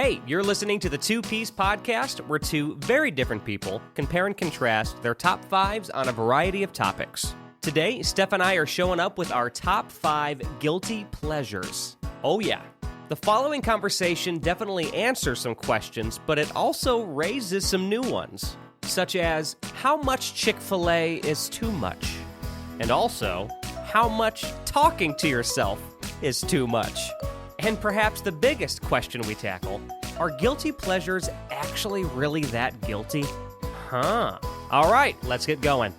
Hey, you're listening to the Two-Piece Podcast, where two very different people compare and contrast their top fives on a variety of topics. Today, Steph and I are showing up with our top 5 guilty pleasures. Oh yeah. The following conversation definitely answers some questions, but it also raises some new ones, such as how much Chick-fil-A is too much, and also how much talking to yourself is too much. And perhaps the biggest question we tackle, are guilty pleasures actually really that guilty? Huh. All right, let's get going.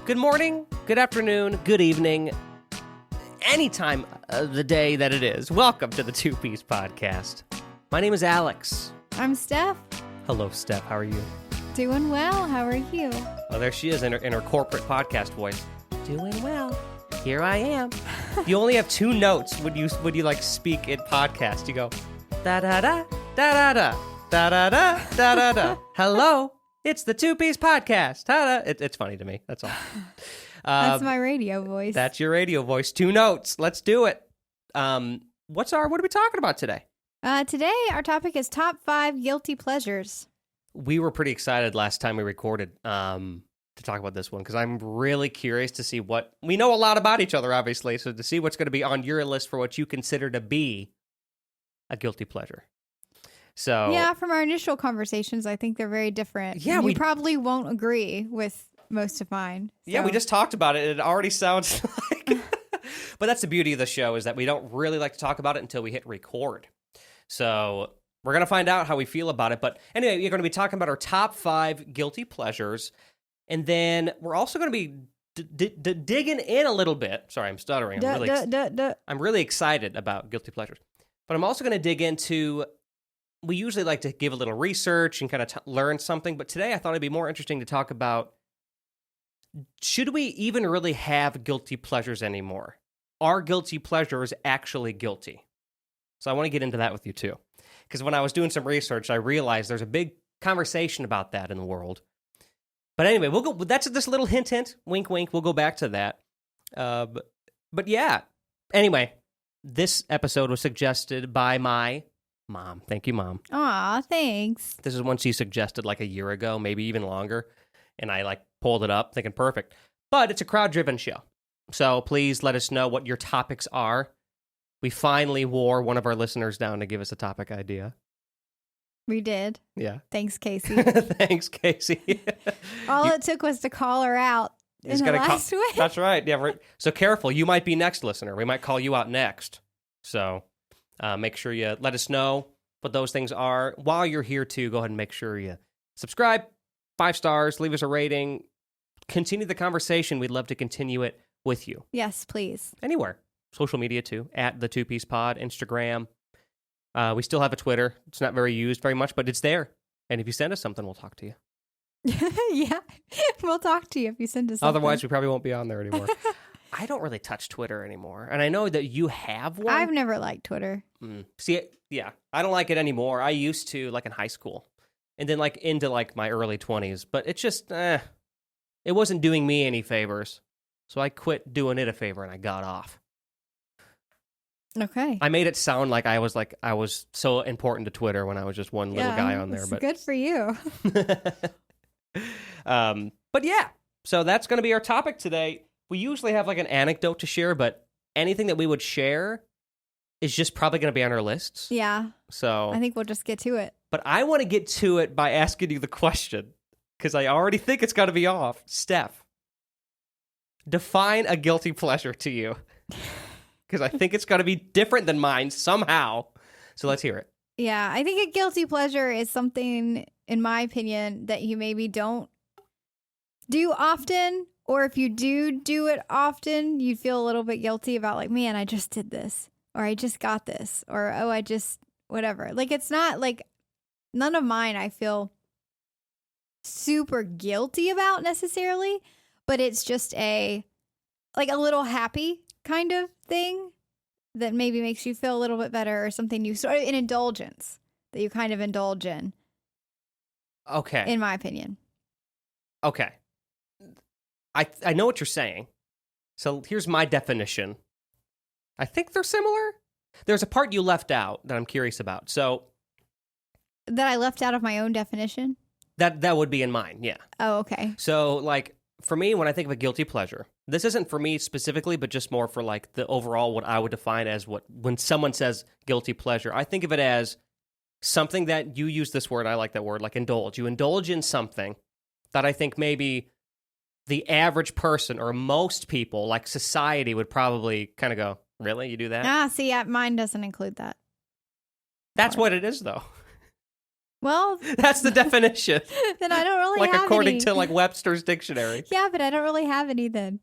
Good morning, good afternoon, good evening, any time of the day that it is. Welcome to the Two-Piece Podcast. My name is Alex. I'm Steph. Hello, Steph. How are you? Doing well. How are you? Oh, there she is in her corporate podcast voice. Doing well. Here I am. You only have 2 notes when you like speak in podcast. You go da da da da da da da da da da da da. Hello, it's the Two-Piece Podcast. Ta-da. It's funny to me. That's all. That's my radio voice. That's your radio voice. 2 notes. Let's do it. What are we talking about today? Today, our topic is top 5 guilty pleasures. We were pretty excited last time we recorded to talk about this one because I'm really curious to see what... We know a lot about each other, obviously, so to see what's going to be on your list for what you consider to be a guilty pleasure. So yeah, from our initial conversations, I think they're very different. Yeah, we probably won't agree with most of mine. So. Yeah, we just talked about it. It already sounds like... But that's the beauty of the show, is that we don't really like to talk about it until we hit record. So we're going to find out how we feel about it. But anyway, we're going to be talking about our top 5 guilty pleasures. And then we're also going to be digging in a little bit. Sorry, I'm stuttering. I'm really excited about guilty pleasures. But I'm also going to dig into, we usually like to give a little research and kind of learn something. But today I thought it'd be more interesting to talk about, should we even really have guilty pleasures anymore? Are guilty pleasures actually guilty? So I want to get into that with you too. Because when I was doing some research, I realized there's a big conversation about that in the world. But anyway, we'll go. That's this little hint, wink, wink. We'll go back to that. But yeah. Anyway, this episode was suggested by my mom. Thank you, Mom. Aw, thanks. This is one she suggested like a year ago, maybe even longer. And I pulled it up thinking perfect. But it's a crowd-driven show. So please let us know what your topics are. We finally wore one of our listeners down to give us a topic idea. We did. Yeah. Thanks, Casey. Thanks, Casey. All it took was to call her out in the last week. That's right. Yeah. So careful. You might be next, listener. We might call you out next. So make sure you let us know what those things are. While you're here, too, go ahead and make sure you subscribe, 5 stars, leave us a rating. Continue the conversation. We'd love to continue it with you. Yes, please. Anywhere. Social media, too, at the Two-Piece Pod, Instagram. We still have a Twitter. It's not very used very much, but it's there. And if you send us something, we'll talk to you. Yeah, we'll talk to you if you send us something. Otherwise, we probably won't be on there anymore. I don't really touch Twitter anymore. And I know that you have one. I've never liked Twitter. See, yeah, I don't like it anymore. I used to, in high school. And then, into, my early 20s. But it's just, it wasn't doing me any favors. So I quit doing it a favor, and I got off. Okay. I made it sound like I was so important to Twitter when I was just one little guy on there. But good for you. But yeah, so that's going to be our topic today. We usually have an anecdote to share, but anything that we would share is just probably going to be on our lists. Yeah. So I think we'll just get to it. But I want to get to it by asking you the question, because I already think it's got to be off. Steph, define a guilty pleasure to you. Because I think it's got to be different than mine somehow. So let's hear it. Yeah, I think a guilty pleasure is something, in my opinion, that you maybe don't do often. Or if you do it often, you feel a little bit guilty about man, I just did this. Or I just got this. Or, oh, I just, whatever. It's not none of mine I feel super guilty about necessarily. But it's just a little happy kind of thing that maybe makes you feel a little bit better, or something you sort of an indulgence that you kind of indulge in. Okay. in my opinion. Okay. I know what you're saying. So here's my definition. I think they're similar. There's a part you left out that I'm curious about. So That I left out of my own definition? that would be in mine, yeah. Oh, okay. So, like, for me, when I think of a guilty pleasure, this isn't for me specifically, but just more for, like, the overall what I would define as when someone says guilty pleasure, I think of it as something that you use this word, I like that word, like indulge. You indulge in something that I think maybe the average person or most people, like society, would probably kind of go, really? You do that? See, mine doesn't include that. That's what it is, though. Well, That's the definition. then I don't really Like, have according any. to, like, Webster's dictionary. Yeah, but I don't really have any then.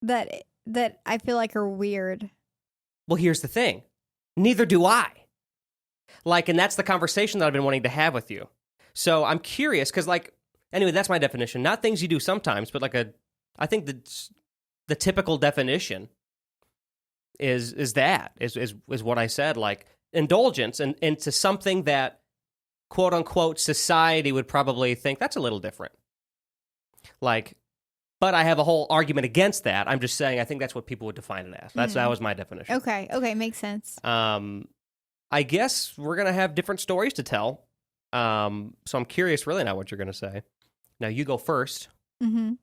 That I feel like are weird. Well, here's the thing. Neither do I. Like, and that's the conversation that I've been wanting to have with you. So I'm curious, because, like, anyway, that's my definition. Not things you do sometimes, but like I think the typical definition is what I said, like indulgence and into something that quote unquote society would probably think that's a little different. Like, but I have a whole argument against that. I'm just saying I think that's what people would define it as. That was my definition. Okay, makes sense. I guess we're gonna have different stories to tell. So I'm curious really now what you're gonna say. Now you go first. Mm-hmm.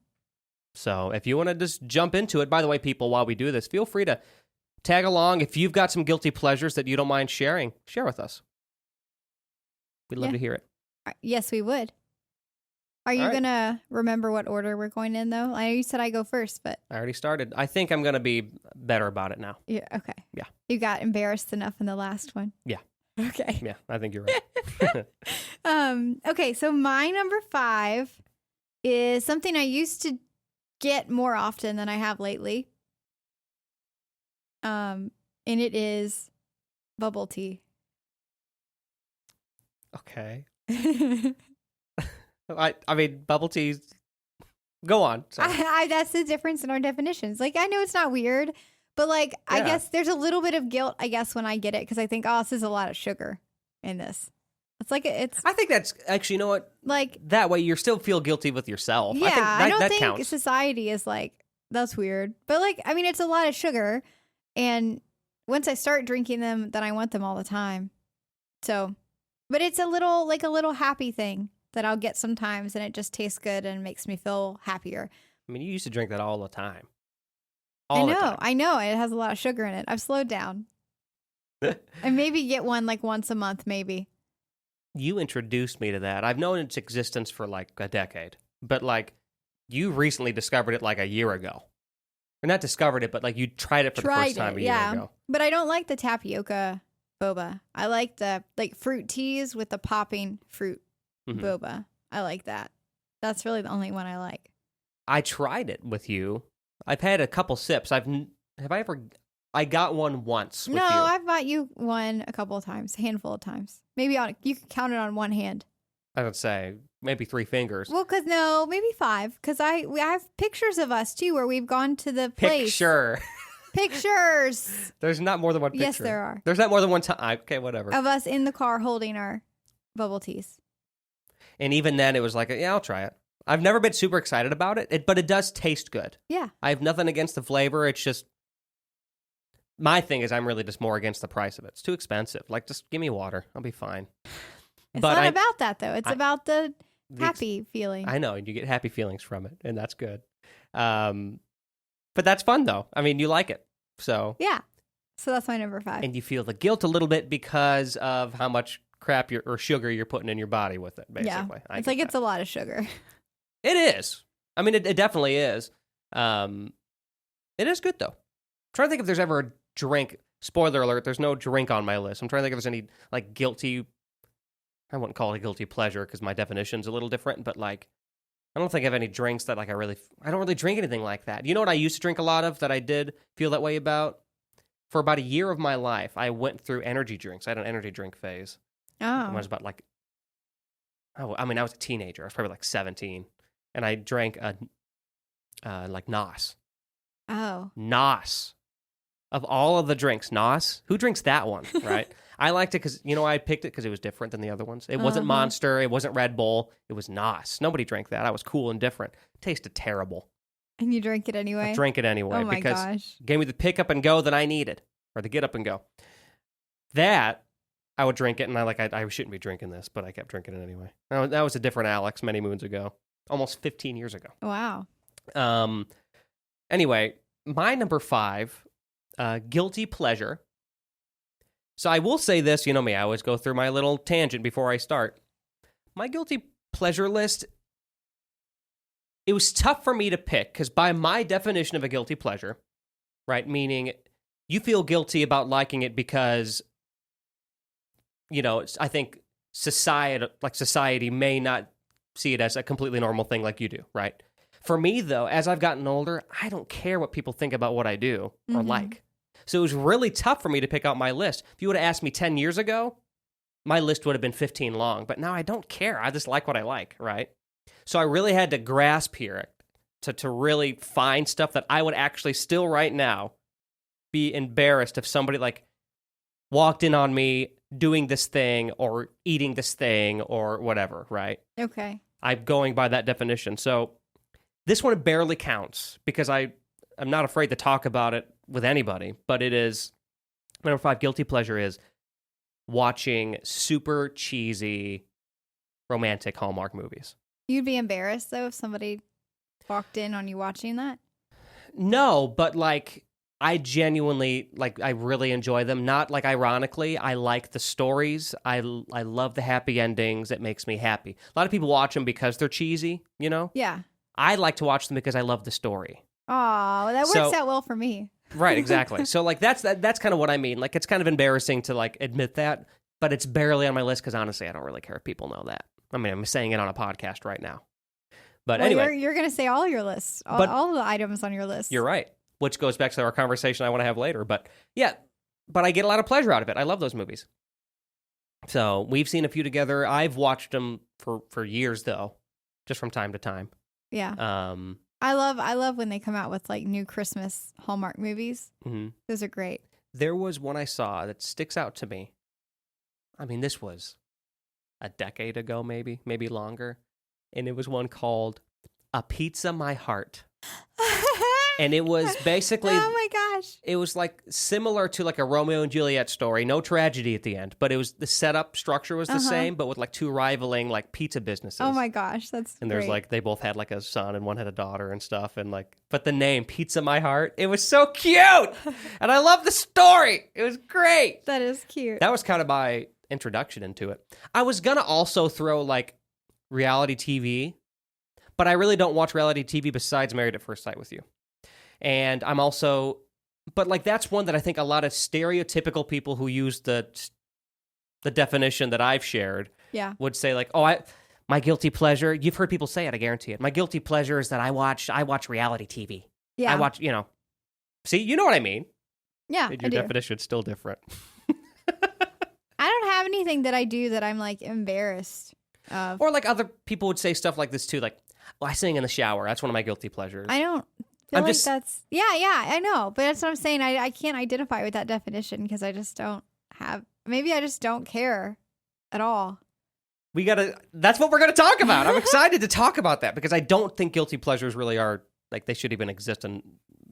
So if you want to just jump into it, by the way, people, while we do this, feel free to tag along. If you've got some guilty pleasures that you don't mind sharing, share with us. We'd love to hear it. Yes, we would. Are you All right. going to remember what order we're going in, though? I know you said I go first, but... I already started. I think I'm going to be better about it now. Yeah, okay. Yeah. You got embarrassed enough in the last one. Yeah. Okay. Yeah, I think you're right. Okay, so my number 5 is something I used to get more often than I have lately. And it is bubble tea. Okay. I mean, bubble teas. Go on. Sorry. That's the difference in our definitions. Like, I know it's not weird, but like, I guess there's a little bit of guilt, I guess, when I get it, because I think, oh, this is a lot of sugar in this. It's like, it's I think that's actually, you know what? like, That way you still feel guilty with yourself. yeah, I think I don't think counts. society is like, that's weird. But like, I mean, it's a lot of sugar. And once I start drinking them, then I want them all the time. So, but it's a little happy thing that I'll get sometimes, and it just tastes good and makes me feel happier. I mean, you used to drink that all the time. I know. It has a lot of sugar in it. I've slowed down. And maybe get one like once a month, maybe. You introduced me to that. I've known its existence for like a decade, but like you recently discovered it like a year ago. Or not discovered it, but like you tried it for the first time a year ago. But I don't like the tapioca boba. I like the fruit teas with the popping fruit boba. I like that. That's really the only one I like. I tried it with you. I've had a couple sips. I got one once with No, you. I've bought you one a couple of times, a handful of times. Maybe you can count it on one hand. I would say maybe 3 fingers. Well, maybe 5. Because I have pictures of us too, where we've gone to the place. Pictures. There's not more than one picture. Yes, there are. There's not more than one time. Okay, whatever. Of us in the car holding our bubble teas. And even then, it was like, yeah, I'll try it. I've never been super excited about it, but it does taste good. Yeah. I have nothing against the flavor. It's just, my thing is I'm really just more against the price of it. It's too expensive. Like, just give me water. I'll be fine. It's not about that, though. It's about the happy feeling. I know. You get happy feelings from it, and that's good. But that's fun, though. I mean, you like it. So yeah. So that's my number 5. And you feel the guilt a little bit because of how much crap or sugar you're putting in your body with it, basically. Yeah. It's like it's a lot of sugar. It is. I mean, it definitely is. It is good, though. I'm trying to think if there's ever a drink. Spoiler alert, there's no drink on my list. I'm trying to think if there's any, like, guilty... I wouldn't call it a guilty pleasure because my definition's a little different, but, like, I don't think I have any drinks that, like, I don't really drink anything like that. You know what I used to drink a lot of that I did feel that way about? For about a year of my life, I went through energy drinks. I had an energy drink phase. Oh. I was about, like... I was a teenager. I was probably, like, 17. And I drank like Nos. Oh. Nos. Of all of the drinks, Nos. Who drinks that one, right? I liked it because, I picked it because it was different than the other ones. It wasn't Monster. It wasn't Red Bull. It was NOS. Nobody drank that. I was cool and different. It tasted terrible. And you drank it anyway? I drank it anyway oh my because gosh. it gave me the pick up and go that I needed, or the get up and go. That, I would drink it, and I shouldn't be drinking this, but I kept drinking it anyway. That was a different Alex many moons ago, almost 15 years ago. Wow. Anyway, my number 5, guilty pleasure. So I will say this, you know me, I always go through my little tangent before I start. My guilty pleasure list, it was tough for me to pick because by my definition of a guilty pleasure, right, meaning you feel guilty about liking it because, I think society may not see it as a completely normal thing like you do, right? For me, though, as I've gotten older, I don't care what people think about what I do or like. So it was really tough for me to pick out my list. If you would have asked me 10 years ago, my list would have been 15 long. But now I don't care. I just like what I like, right? So I really had to grasp here to really find stuff that I would actually still right now be embarrassed if somebody walked in on me doing this thing or eating this thing or whatever, right? Okay. I'm going by that definition. So this one barely counts because I'm not afraid to talk about it with anybody, but it is, number 5 guilty pleasure is watching super cheesy romantic Hallmark movies. You'd be embarrassed, though, if somebody walked in on you watching that? No, but I genuinely, I really enjoy them. Not ironically, I like the stories. I love the happy endings. It makes me happy. A lot of people watch them because they're cheesy, Yeah. I like to watch them because I love the story. Oh, that works out well for me. Right, exactly. So that's kind of what I mean. It's kind of embarrassing to admit that, but it's barely on my list because honestly, I don't really care if people know that. I mean, I'm saying it on a podcast right now. But anyway, you're going to say all your lists, all the items on your list. You're right, which goes back to our conversation I want to have later. But yeah, but I get a lot of pleasure out of it. I love those movies. So we've seen a few together. I've watched them for years though, just from time to time. Yeah. I love when they come out with new Christmas Hallmark movies. Mm-hmm. Those are great. There was one I saw that sticks out to me. I mean, this was a decade ago, maybe longer. And it was one called A Pizza My Heart. And it was basically... Oh my gosh. It was similar to a Romeo and Juliet story. No tragedy at the end. But it was the setup structure was the same, but with two rivaling pizza businesses. Oh my gosh, that's And great. there's they both had a son and one had a daughter and stuff. And but the name, Pizza My Heart, it was so cute. And I love the story. It was great. That is cute. That was kind of my introduction into it. I was going to also throw reality TV, but I really don't watch reality TV besides Married at First Sight with You. And I'm also, but that's one that I think a lot of stereotypical people who use the definition that I've shared would say my guilty pleasure, you've heard people say it, I guarantee it. My guilty pleasure is that I watch reality TV. Yeah. I watch, see, you know what I mean? Yeah, Your I do. definition's still different. I don't have anything that I do that I'm embarrassed of. Or other people would say stuff like this too, I sing in the shower. That's one of my guilty pleasures. I don't feel that's... Yeah, I know. But that's what I'm saying. I can't identify with that definition because I just don't have... Maybe I just don't care at all. That's what we're going to talk about. I'm excited to talk about that because I don't think guilty pleasures really are, they should even exist in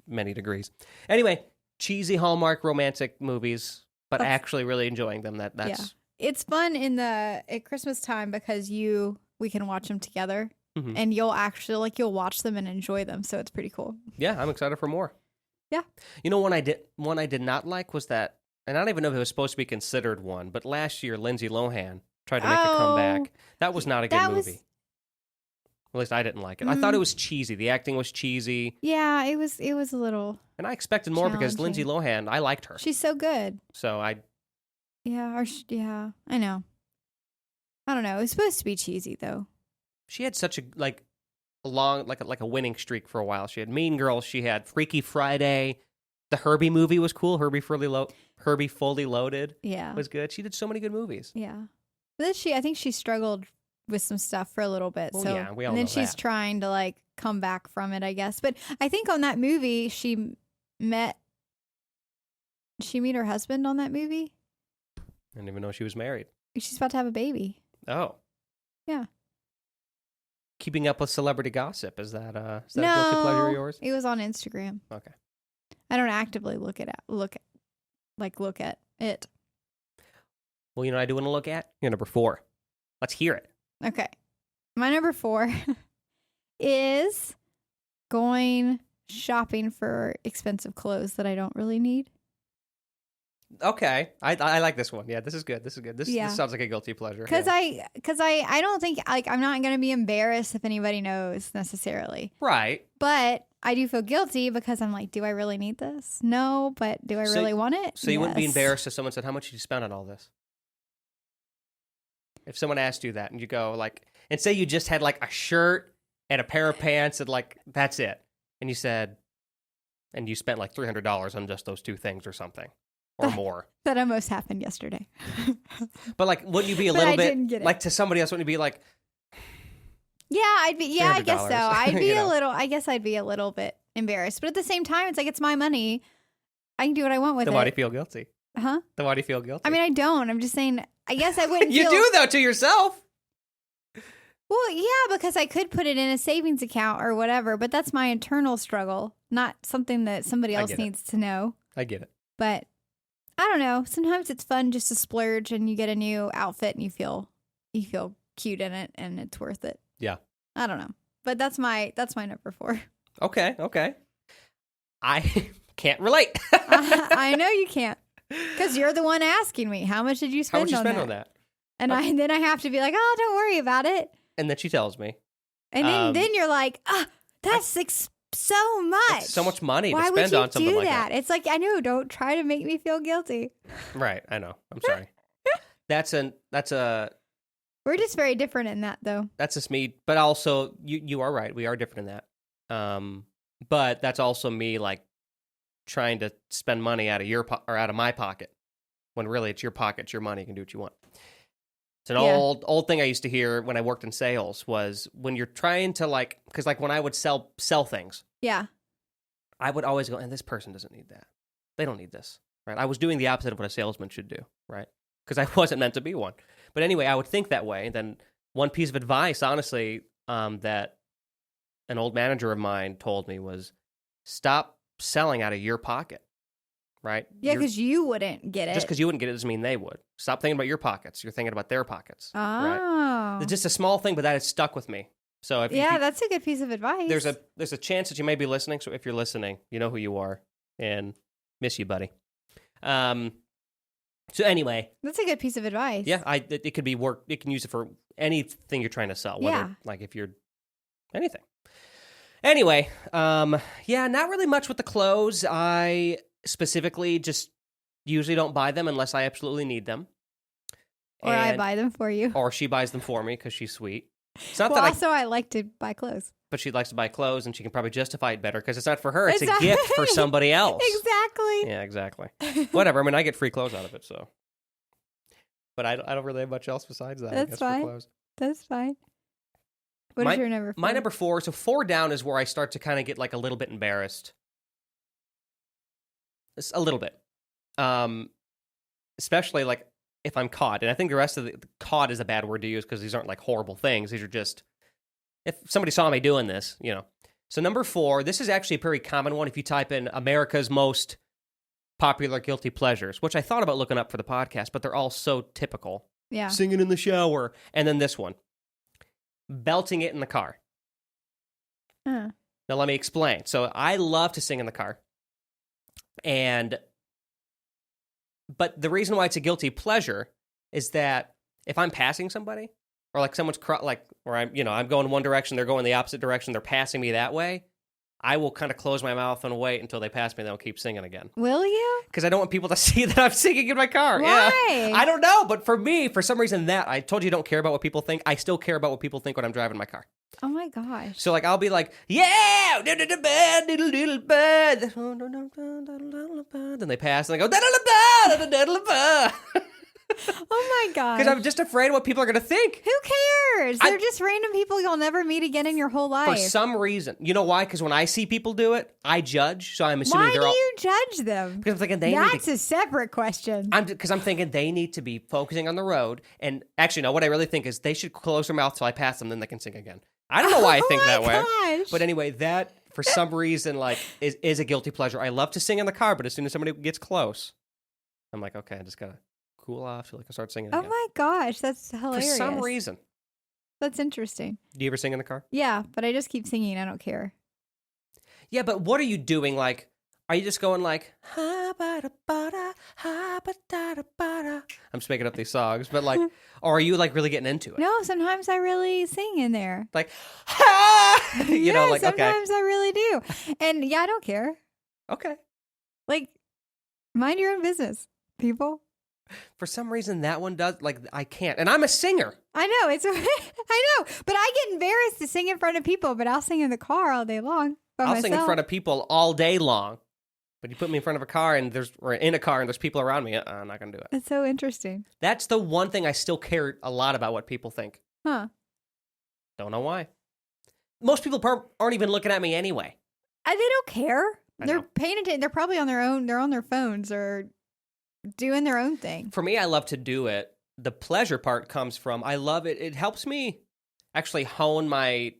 many degrees. Anyway, cheesy Hallmark romantic movies, but actually really enjoying them. That's... Yeah. It's fun at Christmas time because we can watch them together. Mm-hmm. And you'll actually you'll watch them and enjoy them, so it's pretty cool. Yeah, I'm excited for more. Yeah. One I did not like was that, and I don't even know if it was supposed to be considered one, but last year Lindsay Lohan tried to make a comeback. That was not a good movie. At least I didn't like it. I thought it was cheesy. The acting was cheesy. Yeah, it was a little. And I expected more because Lindsay Lohan, I liked her. She's so good. So I. Yeah, I know. I don't know. It was supposed to be cheesy though. She had such a long a winning streak for a while. She had Mean Girls. She had Freaky Friday. The Herbie movie was cool. Herbie Fully Loaded. Yeah, was good. She did so many good movies. Yeah, but then I think she struggled with some stuff for a little bit. Well, so yeah, we all and then know she's that. trying to come back from it, I guess. But I think on that movie she met her husband on that movie. I didn't even know she was married. She's about to have a baby. Oh. Yeah. Keeping up with celebrity gossip, is that a No, guilty pleasure of yours? It was on Instagram. Okay. I don't actively look at it. Well, you know what I do want to look at? Your number 4. Let's hear it. Okay. My number 4 is going shopping for expensive clothes that I don't really need. Okay. I like this one. Yeah, this is good. This sounds like a guilty pleasure. Because yeah. I don't think, like, I'm not going to be embarrassed if anybody knows necessarily. Right. But I do feel guilty because I'm like, do I really need this? No, but do I really want it? So you wouldn't be embarrassed if someone said, how much did you spend on all this? If someone asked you that and you go like, and say you just had like a shirt and a pair of pants and like, that's it. And you said, and you spent like $300 on just those 2 things or something or more. That almost happened yesterday. But like, wouldn't you be a little bit like to somebody else? Wouldn't you be like, yeah, I'd be, yeah, I guess so. I'd be I guess I'd be a little bit embarrassed. But at the same time, it's like, it's my money. I can do what I want with it. Then why do you feel guilty? Huh? Then why do you feel guilty? I mean, I don't. I'm just saying, I guess I wouldn't You feel... do, though, to yourself. Well, yeah, because I could put it in a savings account or whatever, but that's my internal struggle, not something that somebody else needs to know. I get it. But I don't know. Sometimes it's fun just to splurge and you get a new outfit and you feel cute in it and it's worth it. Yeah. I don't know. But that's my number 4. Okay. I can't relate. I know you can't. Because you're the one asking me, how much did you spend on that? How much you spend on that? And then I have to be like, oh, don't worry about it. And then she tells me. And then you're like, that's so much. It's so much money to spend on something like that. Why would you do that? It's like, I know, don't try to make me feel guilty. Right, I know. I'm sorry. That's a... We're just very different in that, though. That's just me. But also, you are right. We are different in that. But that's also me, like, trying to spend money out of out of my pocket when really it's your pocket, it's your money, you can do what you want. It's an old thing I used to hear when I worked in sales was when you're trying to like, because like when I would sell things, I would always go, and this person doesn't need that. They don't need this, right? I was doing the opposite of what a salesman should do, right? Because I wasn't meant to be one. But anyway, I would think that way. And then one piece of advice, honestly, that an old manager of mine told me was stop selling out of your pocket, right? Yeah, because you wouldn't get it. Just because you wouldn't get it doesn't mean they would. Stop thinking about your pockets. You're thinking about their pockets. Oh. Right? It's just a small thing, but that has stuck with me. So if that's a good piece of advice. There's a chance that you may be listening. So if you're listening, you know who you are, and miss you, buddy. So anyway, that's a good piece of advice. Yeah, it could be work. You can use it for anything you're trying to sell. Whether, like if you're anything. Anyway, not really much with the clothes. I specifically just usually don't buy them unless I absolutely need them. Or I buy them for you. Or she buys them for me because she's sweet. It's not I like to buy clothes. But she likes to buy clothes and she can probably justify it better because it's not for her. It's a gift for somebody else. Exactly. Yeah, exactly. Whatever. I mean, I get free clothes out of it, so. But I don't really have much else besides that. That's fine. For clothes. That's fine. What is your number 4? My number 4, so 4 down is where I start to kind of get like a little bit embarrassed. It's a little bit. Especially like if I'm caught. And I think the rest of the caught is a bad word to use because these aren't like horrible things. These are just, if somebody saw me doing this, you know. So number 4, this is actually a very common one if you type in America's most popular guilty pleasures, which I thought about looking up for the podcast, but they're all so typical. Yeah. Singing in the shower. And then this one. Belting it in the car. Now, let me explain. So, I love to sing in the car. But the reason why it's a guilty pleasure is that if I'm passing somebody, or like someone's, or I'm going one direction, they're going the opposite direction, they're passing me that way, I will kind of close my mouth and wait until they pass me, then I'll keep singing again. Will you? Because I don't want people to see that I'm singing in my car. Why? Yeah. I don't know, but for me, for some reason I told you don't care about what people think. I still care about what people think when I'm driving my car. Oh my gosh. So like I'll be like, yeah, then they pass and I go, oh my gosh. because I'm just afraid of what people are going to think. Who cares? They're just random people you'll never meet again in your whole life. For some reason. You know why? Because when I see people do it, I judge. So I'm assuming why they're do all... you judge them? Because I'm thinking That's a separate question. Because I'm thinking they need to be focusing on the road. And actually, no, what I really think is they should close their mouth till I pass them, then they can sing again. I don't know why I think that way. Gosh. But anyway, that, for some reason, like, is a guilty pleasure. I love to sing in the car, but as soon as somebody gets close, I'm like, okay, I just got to cool off till I can start singing again. Oh my gosh, that's hilarious. For some reason. That's interesting. Do you ever sing in the car? Yeah, but I just keep singing. I don't care. Yeah, but what are you doing? Like, are you just going like, ha ba da ba da, ha ba da da ba da? I'm just making up these songs, but like, or are you like really getting into it? No, sometimes I really sing in there. Like, ha! You know, like, sometimes I really do. And yeah, I don't care. Okay. Like, mind your own business, people. For some reason, that one does, like, I can't. And I'm a singer. I know. I know. But I get embarrassed to sing in front of people, but I'll sing in the car all day long by I'll myself. sing in front of people all day long. But you put me in front of a car or in a car and there's people around me, I'm not going to do it. That's so interesting. That's the one thing I still care a lot about what people think. Huh. Don't know why. Most people aren't even looking at me anyway. They don't care. They're know. paying attention. They're probably on their own. They're on their phones or doing their own thing. For me, I love to do it. The pleasure part comes from, I love it. It helps me actually hone my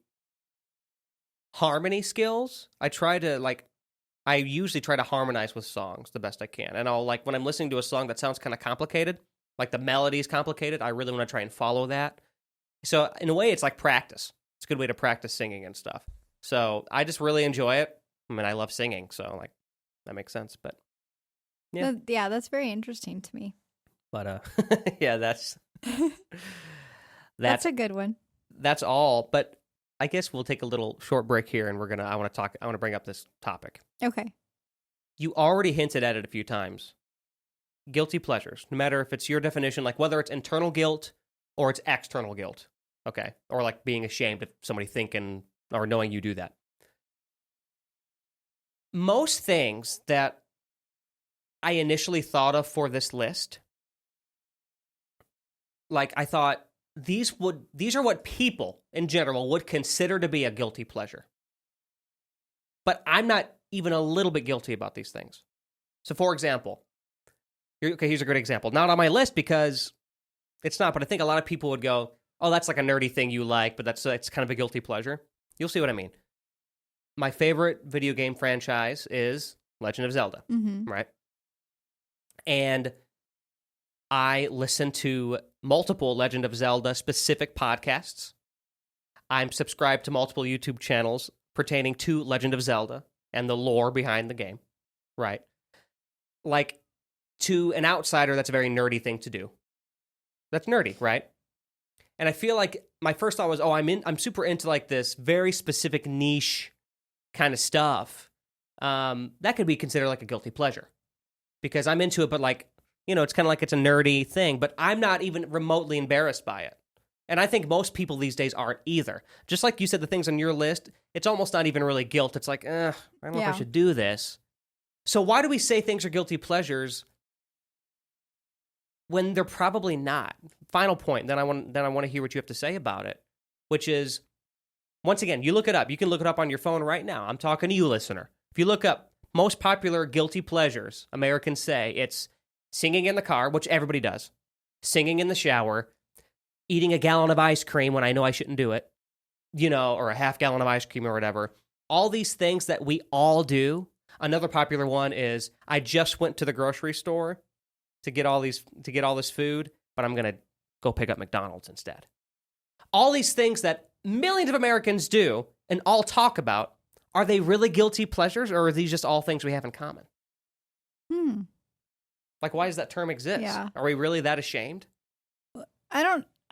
harmony skills. I usually try to harmonize with songs the best I can. And I'll when I'm listening to a song that sounds kind of complicated, like the melody is complicated, I really want to try and follow that. So in a way, it's like practice. It's a good way to practice singing and stuff. So I just really enjoy it. I mean, I love singing, so that makes sense. But yeah, that's very interesting to me. But yeah, that's a good one. That's all. But I guess we'll take a little short break here, and I want to bring up this topic. Okay. You already hinted at it a few times. Guilty pleasures, no matter if it's your definition, like whether it's internal guilt or it's external guilt. Okay. Or like being ashamed of somebody thinking or knowing you do that. Most things that I initially thought of for this list, like I thought these are what people in general would consider to be a guilty pleasure. But I'm not even a little bit guilty about these things. So for example, here's a good example. Not on my list because it's not, but I think a lot of people would go, oh, that's like a nerdy thing you like, but it's kind of a guilty pleasure. You'll see what I mean. My favorite video game franchise is Legend of Zelda, right? And I listen to multiple Legend of Zelda specific podcasts. I'm subscribed to multiple YouTube channels pertaining to Legend of Zelda and the lore behind the game, right? Like, to an outsider, that's a very nerdy thing to do. That's nerdy, right? And I feel like my first thought was, I'm super into like this very specific niche kind of stuff. That could be considered like a guilty pleasure because I'm into it, but like, it's kind of like it's a nerdy thing, but I'm not even remotely embarrassed by it. And I think most people these days aren't either. Just like you said, the things on your list, it's almost not even really guilt. It's like, I don't know if I should do this. So why do we say things are guilty pleasures when they're probably not? Final point, then I want to hear what you have to say about it, which is, once again, you look it up. You can look it up on your phone right now. I'm talking to you, listener. If you look up most popular guilty pleasures, Americans say it's singing in the car, which everybody does, singing in the shower, eating a gallon of ice cream when I know I shouldn't do it, or a half gallon of ice cream or whatever. All these things that we all do. Another popular one is I just went to the grocery store to get all this food, but I'm going to go pick up McDonald's instead. All these things that millions of Americans do and all talk about, are they really guilty pleasures or are these just all things we have in common? Like, why does that term exist? Yeah. Are we really that ashamed?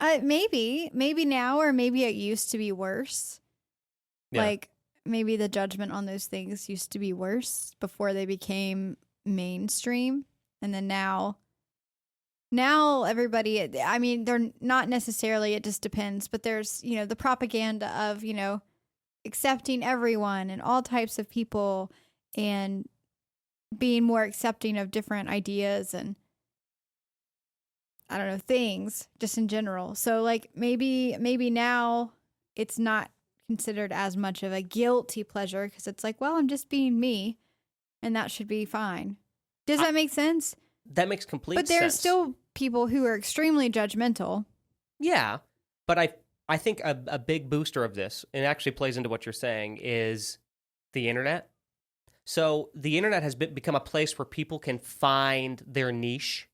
Maybe now, or maybe it used to be worse. Yeah. Like maybe the judgment on those things used to be worse before they became mainstream. And then now everybody, I mean, they're not necessarily, it just depends, but there's, the propaganda of, accepting everyone and all types of people and being more accepting of different ideas. And I don't know, things just in general. So like maybe now it's not considered as much of a guilty pleasure because it's like, well, I'm just being me and that should be fine. Does that make sense? That makes complete sense. But there are still people who are extremely judgmental. Yeah, but I think a big booster of this, and it actually plays into what you're saying, is the internet. So the internet has become a place where people can find their niche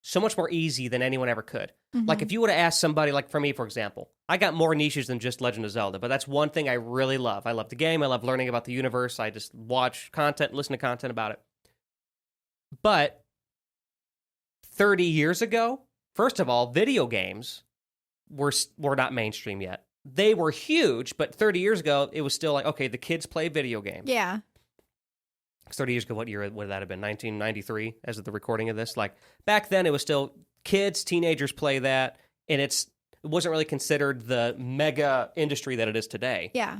so much more easy than anyone ever could. Mm-hmm. Like if you would have asked somebody, like for me, for example, I got more niches than just Legend of Zelda, but that's one thing I really love. I love the game. I love learning about the universe. I just watch content, listen to content about it. But 30 years ago, first of all, video games were not mainstream yet. They were huge, but 30 years ago, it was still like, okay, the kids play video games. Yeah. 30 years ago, what year would that have been? 1993, as of the recording of this? Like, back then, it was still kids, teenagers play that, and it wasn't really considered the mega industry that it is today. Yeah.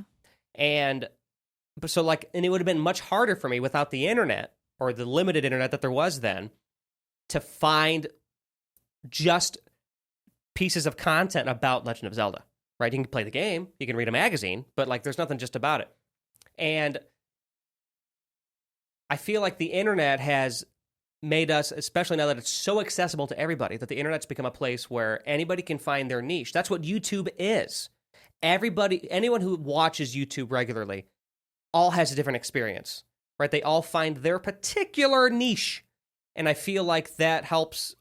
And so, like, and it would have been much harder for me without the internet, or the limited internet that there was then, to find just pieces of content about Legend of Zelda, right? You can play the game, you can read a magazine, but like there's nothing just about it. And I feel like the internet has made us, especially now that it's so accessible to everybody, that the internet's become a place where anybody can find their niche. That's what YouTube is. Anyone who watches YouTube regularly all has a different experience, right? They all find their particular niche. And I feel like that helps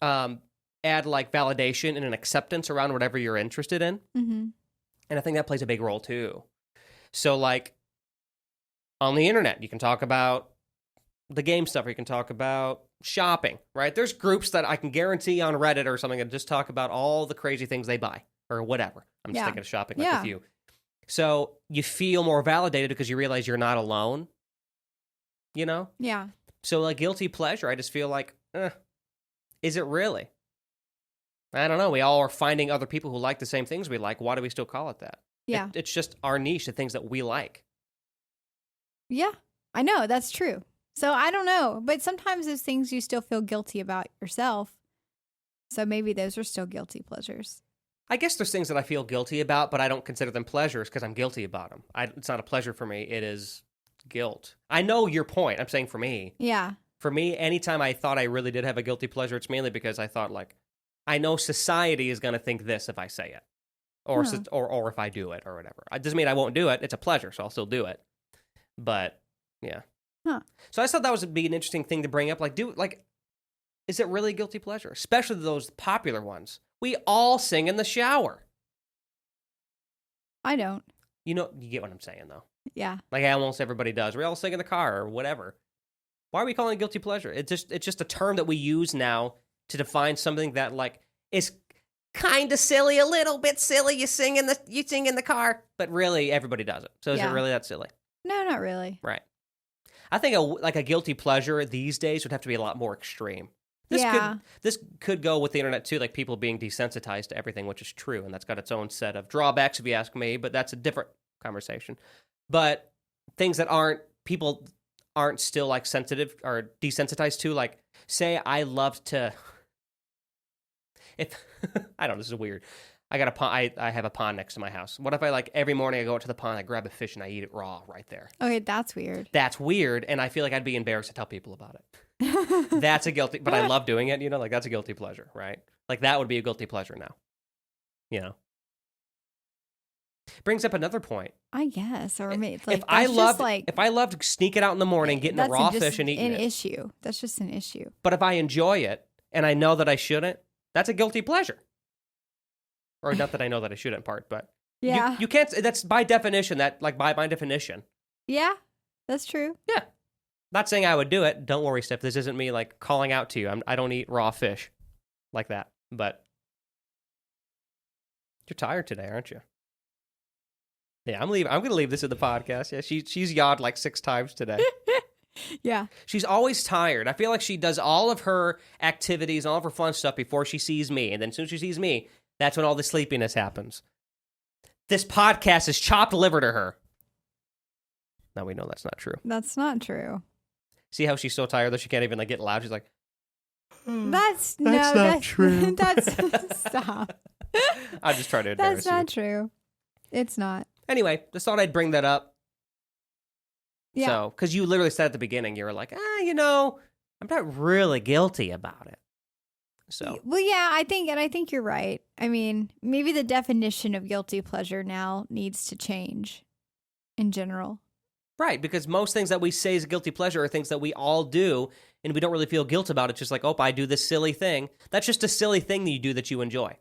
add like validation and an acceptance around whatever you're interested in. Mm-hmm. And I think that plays a big role too. So like on the internet, you can talk about the game stuff, or you can talk about shopping, right? There's groups that I can guarantee on Reddit or something that just talk about all the crazy things they buy or whatever. I'm just thinking of shopping like with you. So you feel more validated because you realize you're not alone, you know? Yeah. So like guilty pleasure, I just feel like, is it really? I don't know. We all are finding other people who like the same things we like. Why do we still call it that? Yeah. It's just our niche, the things that we like. Yeah, I know. That's true. So I don't know. But sometimes those things you still feel guilty about yourself. So maybe those are still guilty pleasures. I guess there's things that I feel guilty about, but I don't consider them pleasures because I'm guilty about them. It's not a pleasure for me. It is guilt. I know your point. I'm saying for me. Yeah. For me, anytime I thought I really did have a guilty pleasure, it's mainly because I thought, like, I know society is going to think this if I say it. Or if I do it or whatever. It doesn't mean I won't do it. It's a pleasure, so I'll still do it. But, yeah. Huh. So I just thought that would be an interesting thing to bring up. Like, is it really a guilty pleasure? Especially those popular ones. We all sing in the shower. I don't. You get what I'm saying, though. Yeah. Like almost everybody does. We all sing in the car or whatever. Why are we calling it guilty pleasure? It's just a term that we use now to define something that like is kind of silly, a little bit silly. You sing in the car, but really everybody does it. So is it really that silly? No, not really. Right. I think a guilty pleasure these days would have to be a lot more extreme. This could go with the internet too, like people being desensitized to everything, which is true, and that's got its own set of drawbacks if you ask me, but that's a different conversation. But things that people aren't still like sensitive or desensitized to, like say I love to I don't know, this is weird. I got a pond. I have a pond next to my house. What if I like every morning I go out to the pond, I grab a fish and I eat it raw right there? Okay, that's weird. That's weird, and I feel like I'd be embarrassed to tell people about it. That's a guilty, but I love doing it, like that's a guilty pleasure, right? Like that would be a guilty pleasure now. Brings up another point. I guess, or maybe like, if I loved sneaking out in the morning, getting a raw fish and eating it. That's an issue. That's just an issue. But if I enjoy it and I know that I shouldn't, that's a guilty pleasure. Or not that I know that I shouldn't part, but yeah, you can't. That's by definition. By my definition. Yeah, that's true. Yeah. Not saying I would do it. Don't worry, Steph. This isn't me like calling out to you. I don't eat raw fish like that. But you're tired today, aren't you? Yeah, I'm leaving. I'm going to leave this in the podcast. Yeah, she's yawed like 6 times today. Yeah. She's always tired. I feel like she does all of her activities, all of her fun stuff before she sees me. And then as soon as she sees me, that's when all the sleepiness happens. This podcast is chopped liver to her. Now we know that's not true. That's not true. See how she's so tired that she can't even like get loud? She's like, That's not true. That's stop. I'm just trying to embarrass That's not true. It's not. Anyway, just thought I'd bring that up. Yeah. So, because you literally said at the beginning, you were like, I'm not really guilty about it. So, Well, yeah, I think you're right. I mean, maybe the definition of guilty pleasure now needs to change in general. right, because most things that we say is a guilty pleasure are things that we all do, and we don't really feel guilt about it. Just like, I do this silly thing. That's just a silly thing that you do that you enjoy.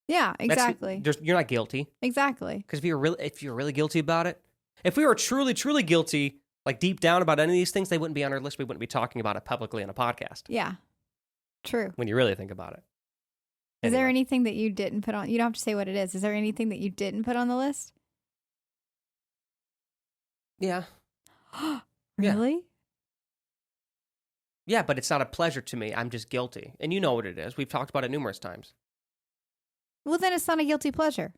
Yeah, exactly. You're not guilty. Exactly. Because if you're really guilty about it, if we were truly, truly guilty, like deep down about any of these things, they wouldn't be on our list. We wouldn't be talking about it publicly on a podcast. Yeah. True. When you really think about it. Is there anything that you didn't put on? You don't have to say what it is. Is there anything that you didn't put on the list? Yeah. Really? Yeah, but it's not a pleasure to me. I'm just guilty. And you know what it is. We've talked about it numerous times. Well, then it's not a guilty pleasure.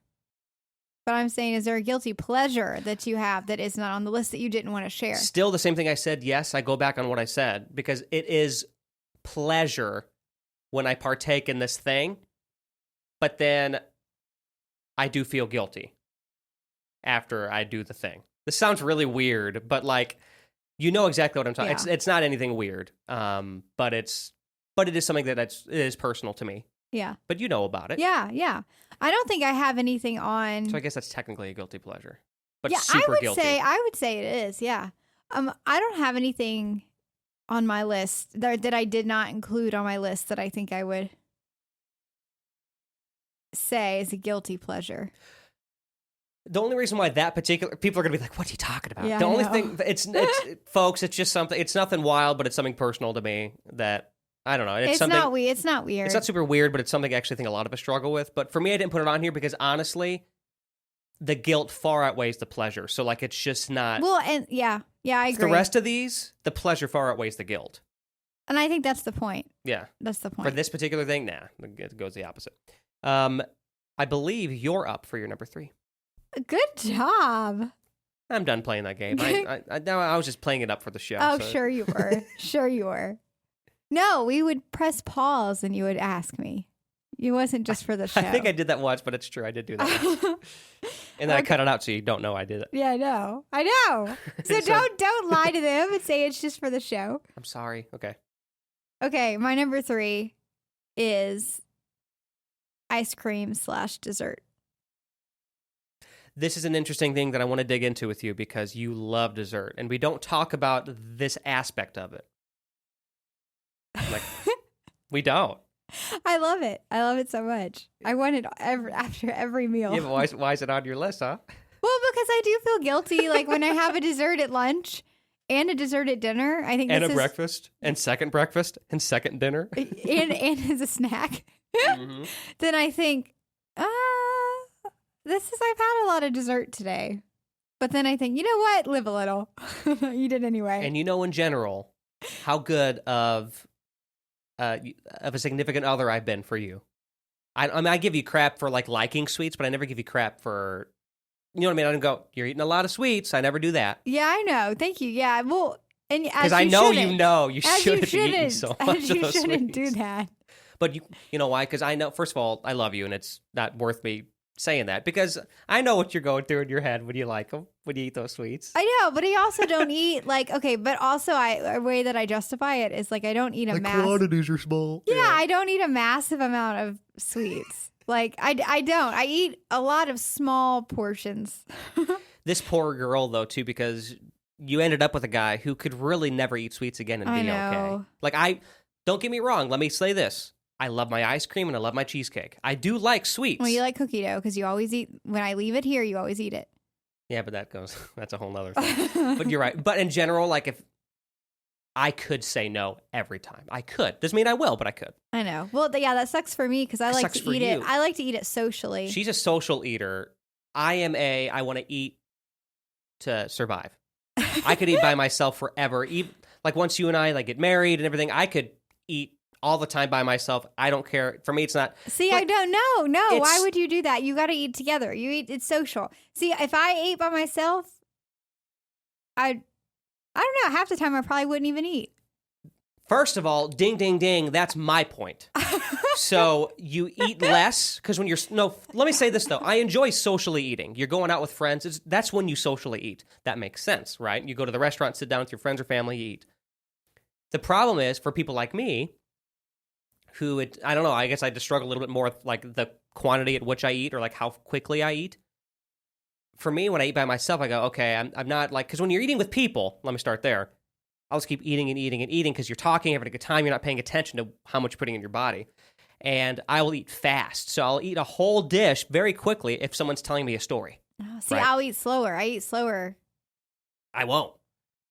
But I'm saying, is there a guilty pleasure that you have that is not on the list that you didn't want to share? Still the same thing I said. Yes, I go back on what I said because it is pleasure when I partake in this thing, but then I do feel guilty after I do the thing. This sounds really weird, but like, you know exactly what I'm talking. Yeah. It's not anything weird, but it is something it is personal to me. Yeah. But you know about it. Yeah, yeah. I don't think I have anything on. So I guess that's technically a guilty pleasure, but yeah, super guilty. I would say it is. Yeah. I don't have anything on my list that I did not include on my list that I think I would say is a guilty pleasure. The only reason why that particular people are going to be like, "What are you talking about?" Yeah, the I only know. thing, folks, it's just something. It's nothing wild, but it's something personal to me that I don't know. It's something. It's not weird. It's not super weird, but it's something I actually think a lot of us struggle with. But for me, I didn't put it on here because honestly, the guilt far outweighs the pleasure. So like, it's just not. Well, and yeah, I agree. The rest of these, the pleasure far outweighs the guilt. And I think that's the point. Yeah. That's the point. For this particular thing, nah, it goes the opposite. I believe you're up for your number 3. Good job. I'm done playing that game. I was just playing it up for the show. Oh, so. sure you were. Sure you were. No, we would press pause and you would ask me. It wasn't just for the show. I think I did that once, but it's true. I did do that once. And then I cut it out so you don't know I did it. Yeah, I know. I know. So don't lie to them and say it's just for the show. I'm sorry. Okay. Okay, my number 3 is ice cream / dessert. This is an interesting thing that I want to dig into with you because you love dessert, and we don't talk about this aspect of it. Like, we don't. I love it. I love it so much. I want it after every meal. Yeah, but why is it on your list, huh? Well, because I do feel guilty. Like when I have a dessert at lunch and a dessert at dinner, I think And this a is, breakfast, and second breakfast, and second dinner. and as a snack. Mm-hmm. Then I think, I've had a lot of dessert today. But then I think, you know what? Live a little. Eat it anyway. And you know, in general, how good of a significant other I've been for you. I mean, I give you crap for like liking sweets, but I never give you crap for, you know what I mean? I don't go, you're eating a lot of sweets. I never do that. Yeah, I know. Thank you. Yeah, well, and as because I know you know you shouldn't be eating so much as of you those shouldn't sweets. do that. But you know why? Because I know, first of all, I love you, and it's not worth me saying that because I know what you're going through in your head when you like them, when you eat those sweets. I know, but I also don't eat but also a way that I justify it is like I don't eat a massive quantities are small. Yeah, I don't eat a massive amount of sweets. Like I don't. I eat a lot of small portions. This poor girl though too, because you ended up with a guy who could really never eat sweets again and I be know. okay. Like don't get me wrong, let me say this. I love my ice cream and I love my cheesecake. I do like sweets. Well, you like cookie dough because you always eat. When I leave it here, you always eat it. Yeah, but that's a whole nother thing. But you're right. But in general, like if I could say no every time. I could. Doesn't mean I will, but I could. I know. Well, yeah, that sucks for me because I like sucks to for eat you. it. I like to eat it socially. She's a social eater. I want to eat to survive. I could eat by myself forever. Like once you and I like get married and everything, I could eat all the time by myself. I don't care. For me, it's not. See, I don't know. No, why would you do that? You got to eat together. It's social. See, if I ate by myself, I don't know. Half the time, I probably wouldn't even eat. First of all, ding, ding, ding, that's my point. So you eat less because when you're no. Let me say this though. I enjoy socially eating. You're going out with friends. That's when you socially eat. That makes sense, right? You go to the restaurant, sit down with your friends or family, you eat. The problem is for people like me, I don't know. I guess I just struggle a little bit more with like the quantity at which I eat or like how quickly I eat. For me, when I eat by myself, I go, okay, I'm not like because when you're eating with people, let me start there. I'll just keep eating and eating and eating because you're talking, having a good time. You're not paying attention to how much you're putting in your body. And I will eat fast. So I'll eat a whole dish very quickly if someone's telling me a story. See, right? I'll eat slower. I eat slower. I won't.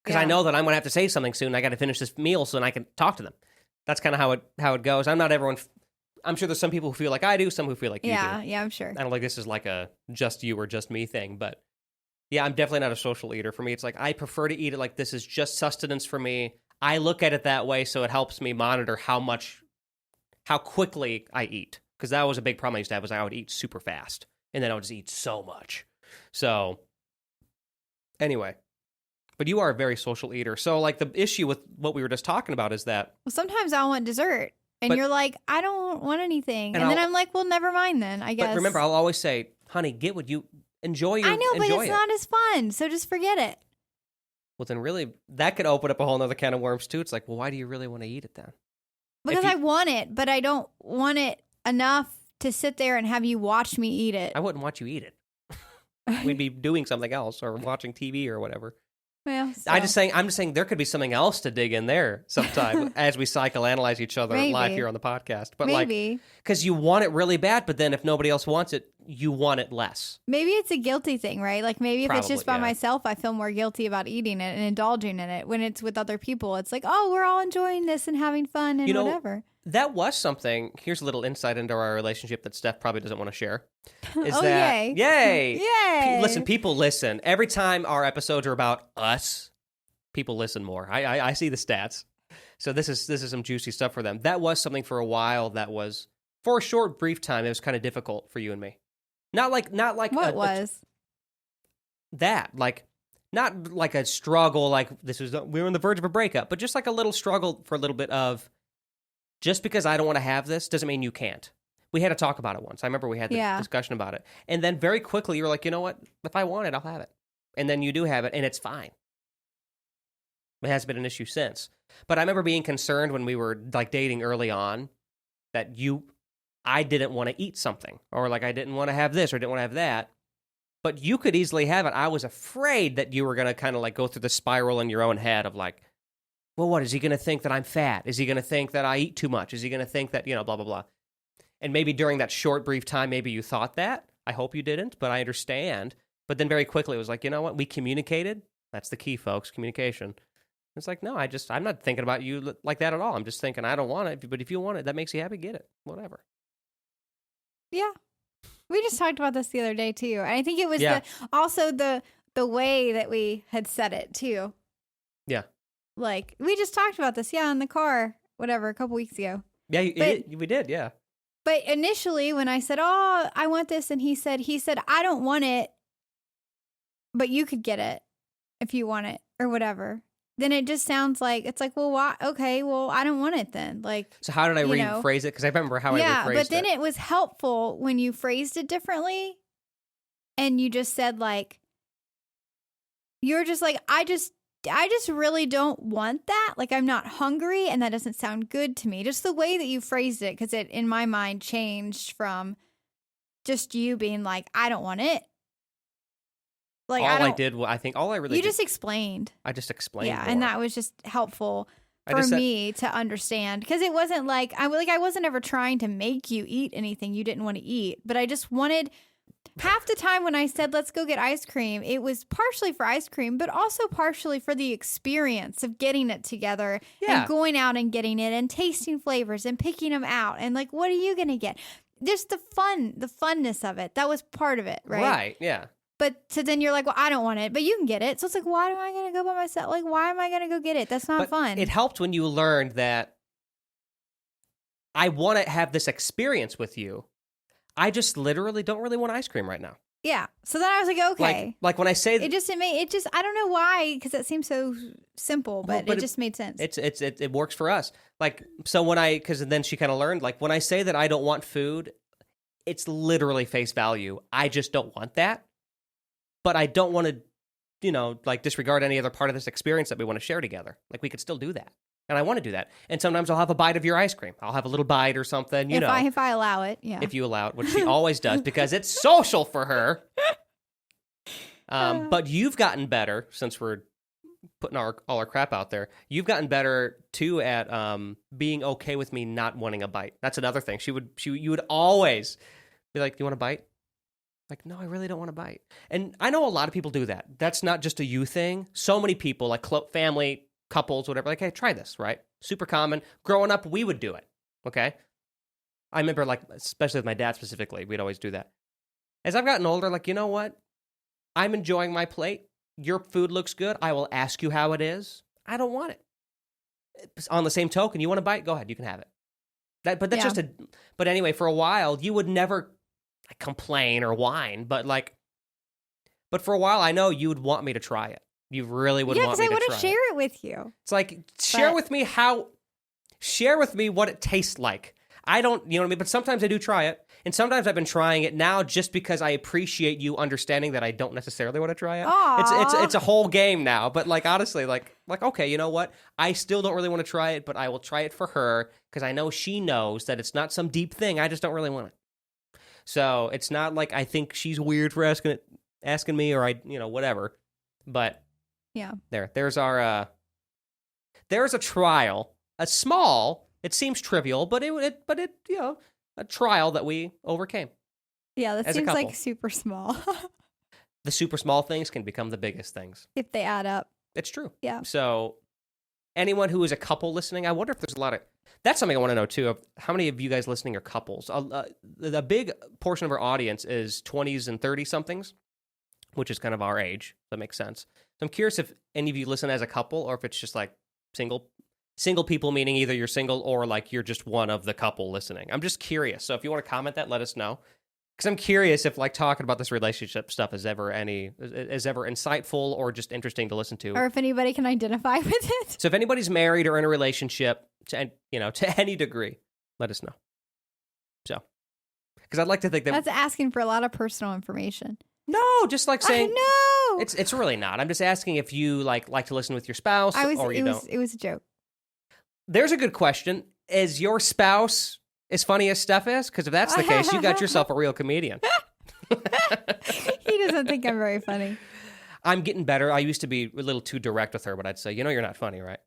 Because I know that I'm going to have to say something soon. I got to finish this meal so then I can talk to them. That's kind of how it goes. I'm not everyone. I'm sure there's some people who feel like I do, some who feel like you do. Yeah, I'm sure. I don't like this is like a just you or just me thing. But yeah, I'm definitely not a social eater. For me, it's like I prefer to eat it like this is just sustenance for me. I look at it that way so it helps me monitor how quickly I eat. Because that was a big problem I used to have was I would eat super fast. And then I would just eat so much. So anyway. But you are a very social eater. So like the issue with what we were just talking about is that. Well, sometimes I'll want dessert. And you're like, I don't want anything. And then I'm like, well, never mind then, I guess. But remember, I'll always say, honey, get what you enjoy. I know, but it's not as fun. So just forget it. Well, then really, that could open up a whole nother can of worms too. It's like, well, why do you really want to eat it then? Because I want it, but I don't want it enough to sit there and have you watch me eat it. I wouldn't watch you eat it. We'd be doing something else or watching TV or whatever. Well, so. I'm just saying there could be something else to dig in there sometime as we psychoanalyze each other live here on the podcast. But maybe. Because you want it really bad, but then if nobody else wants it, you want it less. Maybe it's a guilty thing, right? Like maybe if it's just by yeah. myself, I feel more guilty about eating it and indulging in it. When it's with other people, it's like, oh, we're all enjoying this and having fun and whatever. That was something. Here's a little insight into our relationship that Steph probably doesn't want to share. Yay. Yay! Listen, people listen. Every time our episodes are about us, people listen more. I see the stats. So this is some juicy stuff for them. That was something for a while that was, for a short, brief time, it was kind of difficult for you and me. Not like what was? Not like a struggle, like we were on the verge of a breakup, but just like a little struggle for a little bit of, just because I don't want to have this doesn't mean you can't. We had to talk about it once. I remember we had the discussion about it. And then very quickly you were like, you know what? If I want it, I'll have it. And then you do have it, and it's fine. It hasn't been an issue since. But I remember being concerned when we were like dating early on that I didn't want to eat something, or like I didn't want to have this or didn't want to have that. But you could easily have it. I was afraid that you were going to kind of like go through the spiral in your own head of like, well, what? Is he going to think that I'm fat? Is he going to think that I eat too much? Is he going to think that, blah, blah, blah. And maybe during that short, brief time, maybe you thought that. I hope you didn't, but I understand. But then very quickly it was like, you know what? We communicated. That's the key, folks, communication. It's like, no, I'm not thinking about you like that at all. I'm just thinking I don't want it. But if you want it, that makes you happy, get it. Whatever. Yeah. We just talked about this the other day, too. And I think it was also the way that we had said it, too. Yeah. Like, we just talked about this, in the car, whatever, a couple weeks ago. Yeah, we did, yeah. But initially, when I said, oh, I want this, and he said, I don't want it, but you could get it if you want it, or whatever. Then it just sounds like, it's like, well, why? Okay, well, I don't want it then. Like, so how did I rephrase it? Because I remember how I rephrased it. Yeah, but then it was helpful when you phrased it differently, and you just said, like, you're just like, I just really don't want that. Like, I'm not hungry, and that doesn't sound good to me. Just the way that you phrased it, because it, in my mind, changed from just you being like, I don't want it. Like, you just explained. I just explained. Yeah, more. and that was just helpful for me to understand, because it wasn't like I wasn't ever trying to make you eat anything you didn't want to eat, but I just wanted. Half the time when I said, let's go get ice cream, it was partially for ice cream, but also partially for the experience of getting it together and going out and getting it and tasting flavors and picking them out. And like, what are you going to get? Just the funness of it. That was part of it, right? Right, yeah. But so then you're like, well, I don't want it, but you can get it. So it's like, why am I going to go by myself? Like, why am I going to go get it? That's not fun. It helped when you learned that I want to have this experience with you. I just literally don't really want ice cream right now. Yeah. So then I was like, okay. Like when I say it just I don't know why, because it seems so simple, but it just made sense. It works for us. Like, so because then she kind of learned, like, when I say that I don't want food, it's literally face value. I just don't want that. But I don't want to, like, disregard any other part of this experience that we want to share together. Like, we could still do that. And I want to do that. And sometimes I'll have a bite of your ice cream. I'll have a little bite or something, if I allow it, yeah. If you allow it, which she always does, because it's social for her. But you've gotten better, since we're putting all our crap out there. You've gotten better, too, at being okay with me not wanting a bite. That's another thing. You would always be like, "You want a bite?" Like, no, I really don't want to bite. And I know a lot of people do that. That's not just a you thing. So many people, like family, couples, whatever, like, hey, try this, right? Super common. Growing up, we would do it, okay? I remember, like, especially with my dad specifically, we'd always do that. As I've gotten older, like, you know what? I'm enjoying my plate. Your food looks good. I will ask you how it is. I don't want it. On the same token, you want a bite? Go ahead, you can have it. But anyway, for a while, you would never complain or whine, but for a while, I know you would want me to try it. You really would want me to try it. Yeah, because I want to share it with you. It's like, share with me what it tastes like. I don't, you know what I mean? But sometimes I do try it, and sometimes I've been trying it now just because I appreciate you understanding that I don't necessarily want to try it. It's a whole game now, but like, honestly, like, okay, you know what? I still don't really want to try it, but I will try it for her because I know she knows that it's not some deep thing. I just don't really want it. So it's not like I think she's weird for asking me, or whatever. But yeah, there's our there's a trial, a small. It seems trivial, but it a trial that we overcame. Yeah, that seems like super small. The super small things can become the biggest things if they add up. It's true. Yeah. So anyone who is a couple listening, I wonder if there's a lot of. That's something I want to know too. Of how many of you guys listening are couples? The big portion of our audience is 20s and 30 somethings, which is kind of our age. That makes sense. So I'm curious if any of you listen as a couple, or if it's just like single people, meaning either you're single or like you're just one of the couple listening. I'm just curious. So if you want to comment that, let us know. Because I'm curious if like talking about this relationship stuff is ever insightful or just interesting to listen to. Or if anybody can identify with it. So if anybody's married or in a relationship to any degree, let us know. So, because I'd like to think that that's asking for a lot of personal information. No, just like saying I know. It's really not. I'm just asking if you like to listen with your spouse or you don't. It was a joke. There's a good question. Is your spouse as funny as Steph is? Because if that's the case, you got yourself a real comedian. He doesn't think I'm very funny. I'm getting better. I used to be a little too direct with her, but I'd say, you're not funny, right?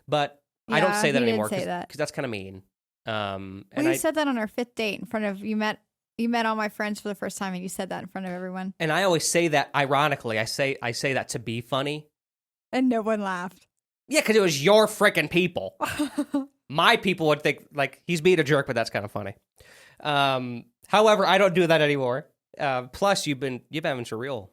But I don't say that anymore because that's kind of mean. You said that on our 5th date in front of you met all my friends for the first time, and you said that in front of everyone. And I always say that ironically. I say that to be funny, and no one laughed. Yeah, because it was your freaking people. My people would think like he's being a jerk, but that's kind of funny. However, I don't do that anymore. Plus, you've having some real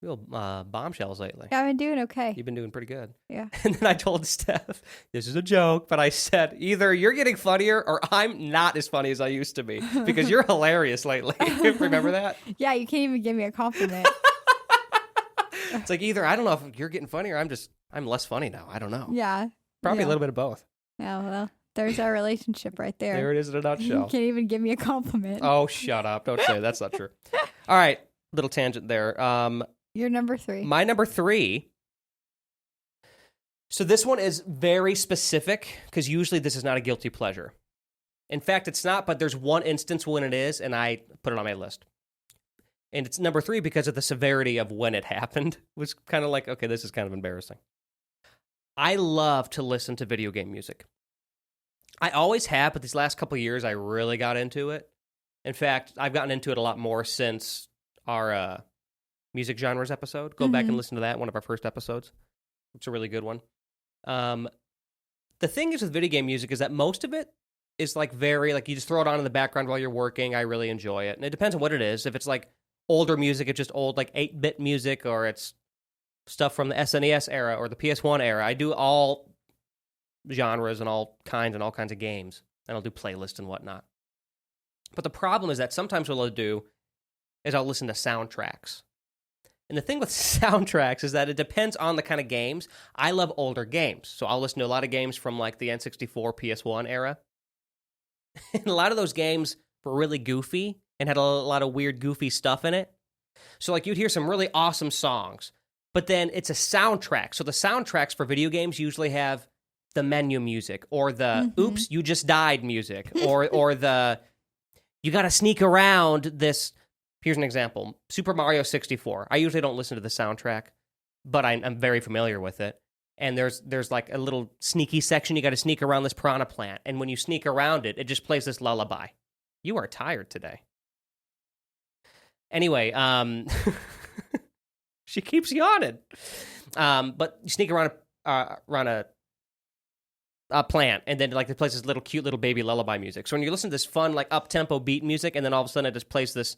bombshells lately. Yeah, I've been doing okay. You've been doing pretty good. Yeah. And then I told Steph, this is a joke, but I said, either you're getting funnier or I'm not as funny as I used to be because you're hilarious lately. Remember that? Yeah, you can't even give me a compliment. It's like either, I don't know if you're getting funny or I'm less funny now. I don't know. Yeah. Probably a little bit of both. Yeah, well, there's our relationship right there. There it is in a nutshell. You can't even give me a compliment. Oh, shut up. Don't say that's not true. All right. Little tangent there. Your number 3. My number 3. So this one is very specific because usually this is not a guilty pleasure. In fact, it's not, but there's one instance when it is, and I put it on my list. And it's number 3 because of the severity of when it happened. It was kind of like, okay, this is kind of embarrassing. I love to listen to video game music. I always have, but these last couple of years, I really got into it. In fact, I've gotten into it a lot more since our music genres episode. Go back and listen to that, one of our first episodes. It's a really good one. The thing is with video game music is that most of it is like very, like you just throw it on in the background while you're working. I really enjoy it. And it depends on what it is. If it's like older music, it's just old like 8-bit music, or it's stuff from the SNES era or the PS1 era. I do all genres and all kinds of games. And I'll do playlists and whatnot. But the problem is that sometimes what I'll do is I'll listen to soundtracks. And the thing with soundtracks is that it depends on the kind of games. I love older games, so I'll listen to a lot of games from like the N64, PS1 era. And a lot of those games were really goofy and had a lot of weird, goofy stuff in it. So like you'd hear some really awesome songs, but then it's a soundtrack. So the soundtracks for video games usually have the menu music or the oops, you just died music or the you got to sneak around this. Here's an example. Super Mario 64. I usually don't listen to the soundtrack, but I'm very familiar with it. And there's like a little sneaky section. You got to sneak around this piranha plant. And when you sneak around it, it just plays this lullaby. You are tired today. Anyway, she keeps yawning. But you sneak around a plant, and then like it plays this little cute little baby lullaby music. So when you listen to this fun like up tempo beat music, and then all of a sudden it just plays this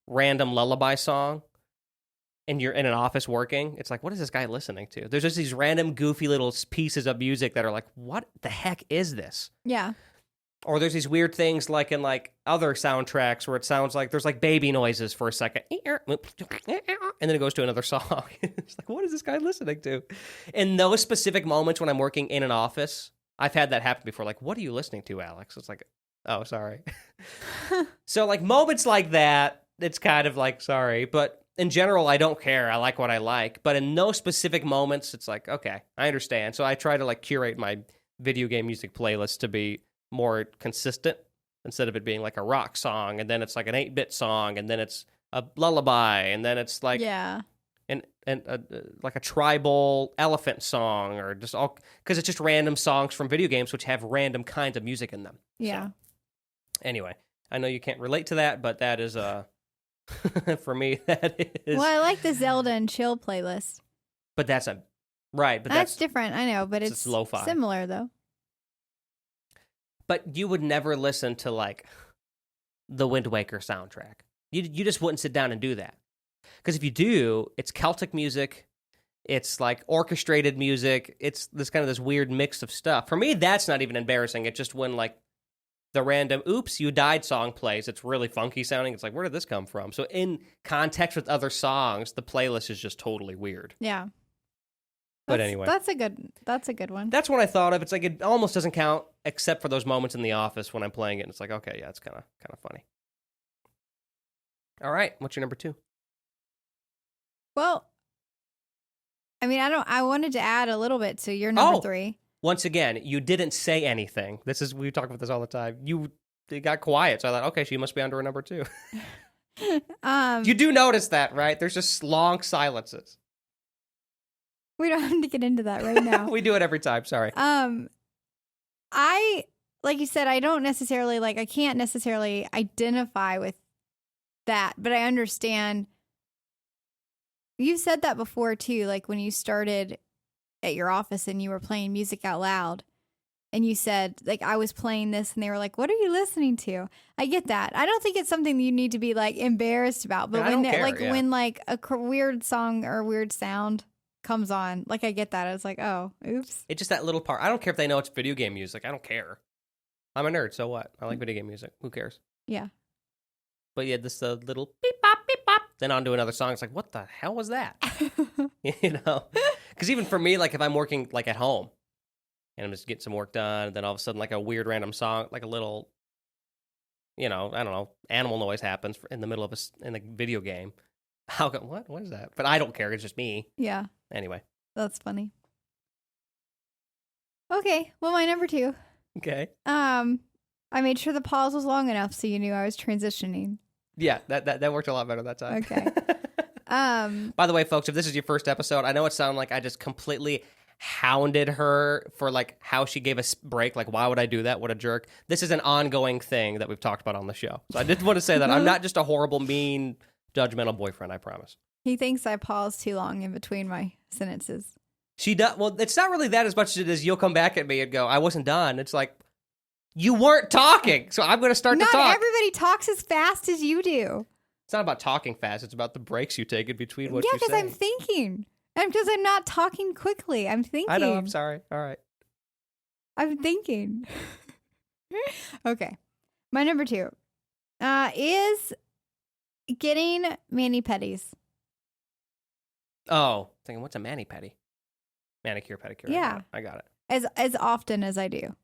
random lullaby song, and you're in an office working, it's like, what is this guy listening to? There's just these random goofy little pieces of music that are like, what the heck is this? Yeah. Or there's these weird things like in like other soundtracks where it sounds like there's like baby noises for a second, and then it goes to another song. It's like, what is this guy listening to? In those specific moments when I'm working in an office, I've had that happen before. Like, what are you listening to, Alex? It's like, oh, sorry. So like moments like that, it's kind of like, sorry, but in general, I don't care. I like what I like. But in no specific moments, it's like, okay, I understand. So I try to like curate my video game music playlist to be more consistent instead of it being like a rock song, and then it's like an 8-bit song, and then it's a lullaby, and then it's like like a tribal elephant song, or just all, because it's just random songs from video games which have random kinds of music in them. Yeah. So, anyway, I know you can't relate to that, but that is for me, that is. Well, I like the Zelda and chill playlist. But that's right. But that's different. I know, but it's lo-fi. Similar though. But you would never listen to like the Wind Waker soundtrack. You just wouldn't sit down and do that. Because if you do, it's Celtic music. It's like orchestrated music. It's this kind of this weird mix of stuff. For me, that's not even embarrassing. It's just when like the random "Oops, You Died" song plays. It's really funky sounding. It's like, where did this come from? So in context with other songs, the playlist is just totally weird. Yeah. But anyway, that's a good one. That's what I thought of. It's like it almost doesn't count except for those moments in the office when I'm playing it. And it's like, okay, yeah, it's kind of funny. All right, what's your number 2? Well, I mean, I wanted to add a little bit to your number 3. Once again, you didn't say anything. We talk about this all the time. You got quiet, so I thought, okay, she must be under a number 2. You do notice that, right? There's just long silences. We don't have to get into that right now. We do it every time. Sorry. I like you said, I don't necessarily I can't necessarily identify with that, but I understand. You said that before too, like when you started at your office and you were playing music out loud, and you said like I was playing this, and they were like, "What are you listening to?" I get that. I don't think it's something you need to be like embarrassed about, but when when like a weird song or weird sound comes on, like I get that. I was like, oh, oops. It's just that little part. I don't care if they know it's video game music. I don't care. I'm a nerd, so what? I like video game music. Who cares? Yeah. But yeah, this little beep bop, then on to another song. It's like, what the hell was that? You know? Because even for me, like if I'm working like at home and I'm just getting some work done, and then all of a sudden like a weird random song, like a little, I don't know, animal noise happens in the middle of in a video game. How come? What is that? But I don't care. It's just me. Yeah. Anyway. That's funny. Okay. Well, my number 2. Okay. I made sure the pause was long enough so you knew I was transitioning. Yeah, that worked a lot better that time. Okay. By the way, folks, if this is your first episode, I know it sounded like I just completely hounded her for like how she gave a break. Like, why would I do that? What a jerk. This is an ongoing thing that we've talked about on the show. So I did want to say that I'm not just a horrible, mean, judgmental boyfriend, I promise. He thinks I pause too long in between my sentences. She does. Well, it's not really that as much as it is you'll come back at me and go, I wasn't done. It's like, you weren't talking, so I'm going to start to talk. Not everybody talks as fast as you do. It's not about talking fast. It's about the breaks you take in between what you say. Yeah, because I'm thinking. Because I'm not talking quickly. I'm thinking. I know. I'm sorry. All right. I'm thinking. Okay. My number 2 is Getting mani-pedis. Oh, thinking, what's a mani-pedi? Manicure, pedicure. Yeah. I got it. As often as I do,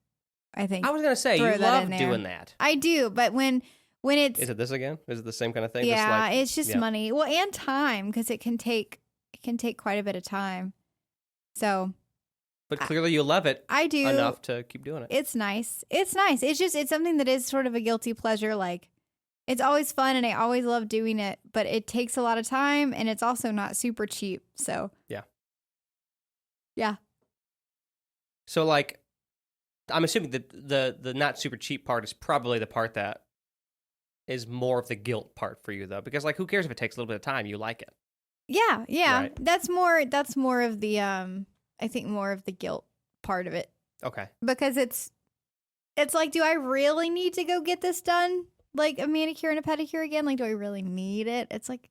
I think. I was going to say, Throw you that love in there. doing that. I do, but when it's... Is it this again? Is it the same kind of thing? Yeah, it's just yeah. money. Well, and time, because it can take quite a bit of time. So... But clearly you love it I do. enough to keep doing it. It's nice. It's nice. It's something that is sort of a guilty pleasure. Like, it's always fun and I always love doing it, but it takes a lot of time and it's also not super cheap. So, yeah. Yeah. So, like, I'm assuming that the not super cheap part is probably the part that is more of the guilt part for you, though, because, like, who cares if it takes a little bit of time? You like it. Yeah. Right. That's more of the I think more of the guilt part of it. Okay. Because it's like, do I really need to go get this done? Like a manicure and a pedicure again? Like, do I really need it? It's like,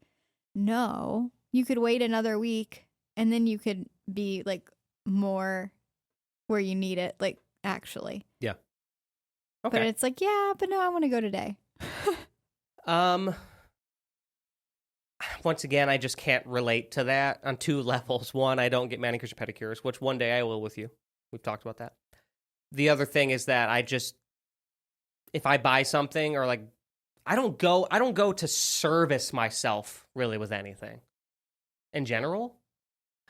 no. You could wait another week and then you could be like more where you need it, like actually. Yeah. Okay. But it's like, yeah, but no, I want to go today. Once again, I just can't relate to that on two levels. One, I don't get manicures or pedicures, which one day I will with you. We've talked about that. The other thing is that I just, if I buy something or like, I don't go to service myself really with anything in general.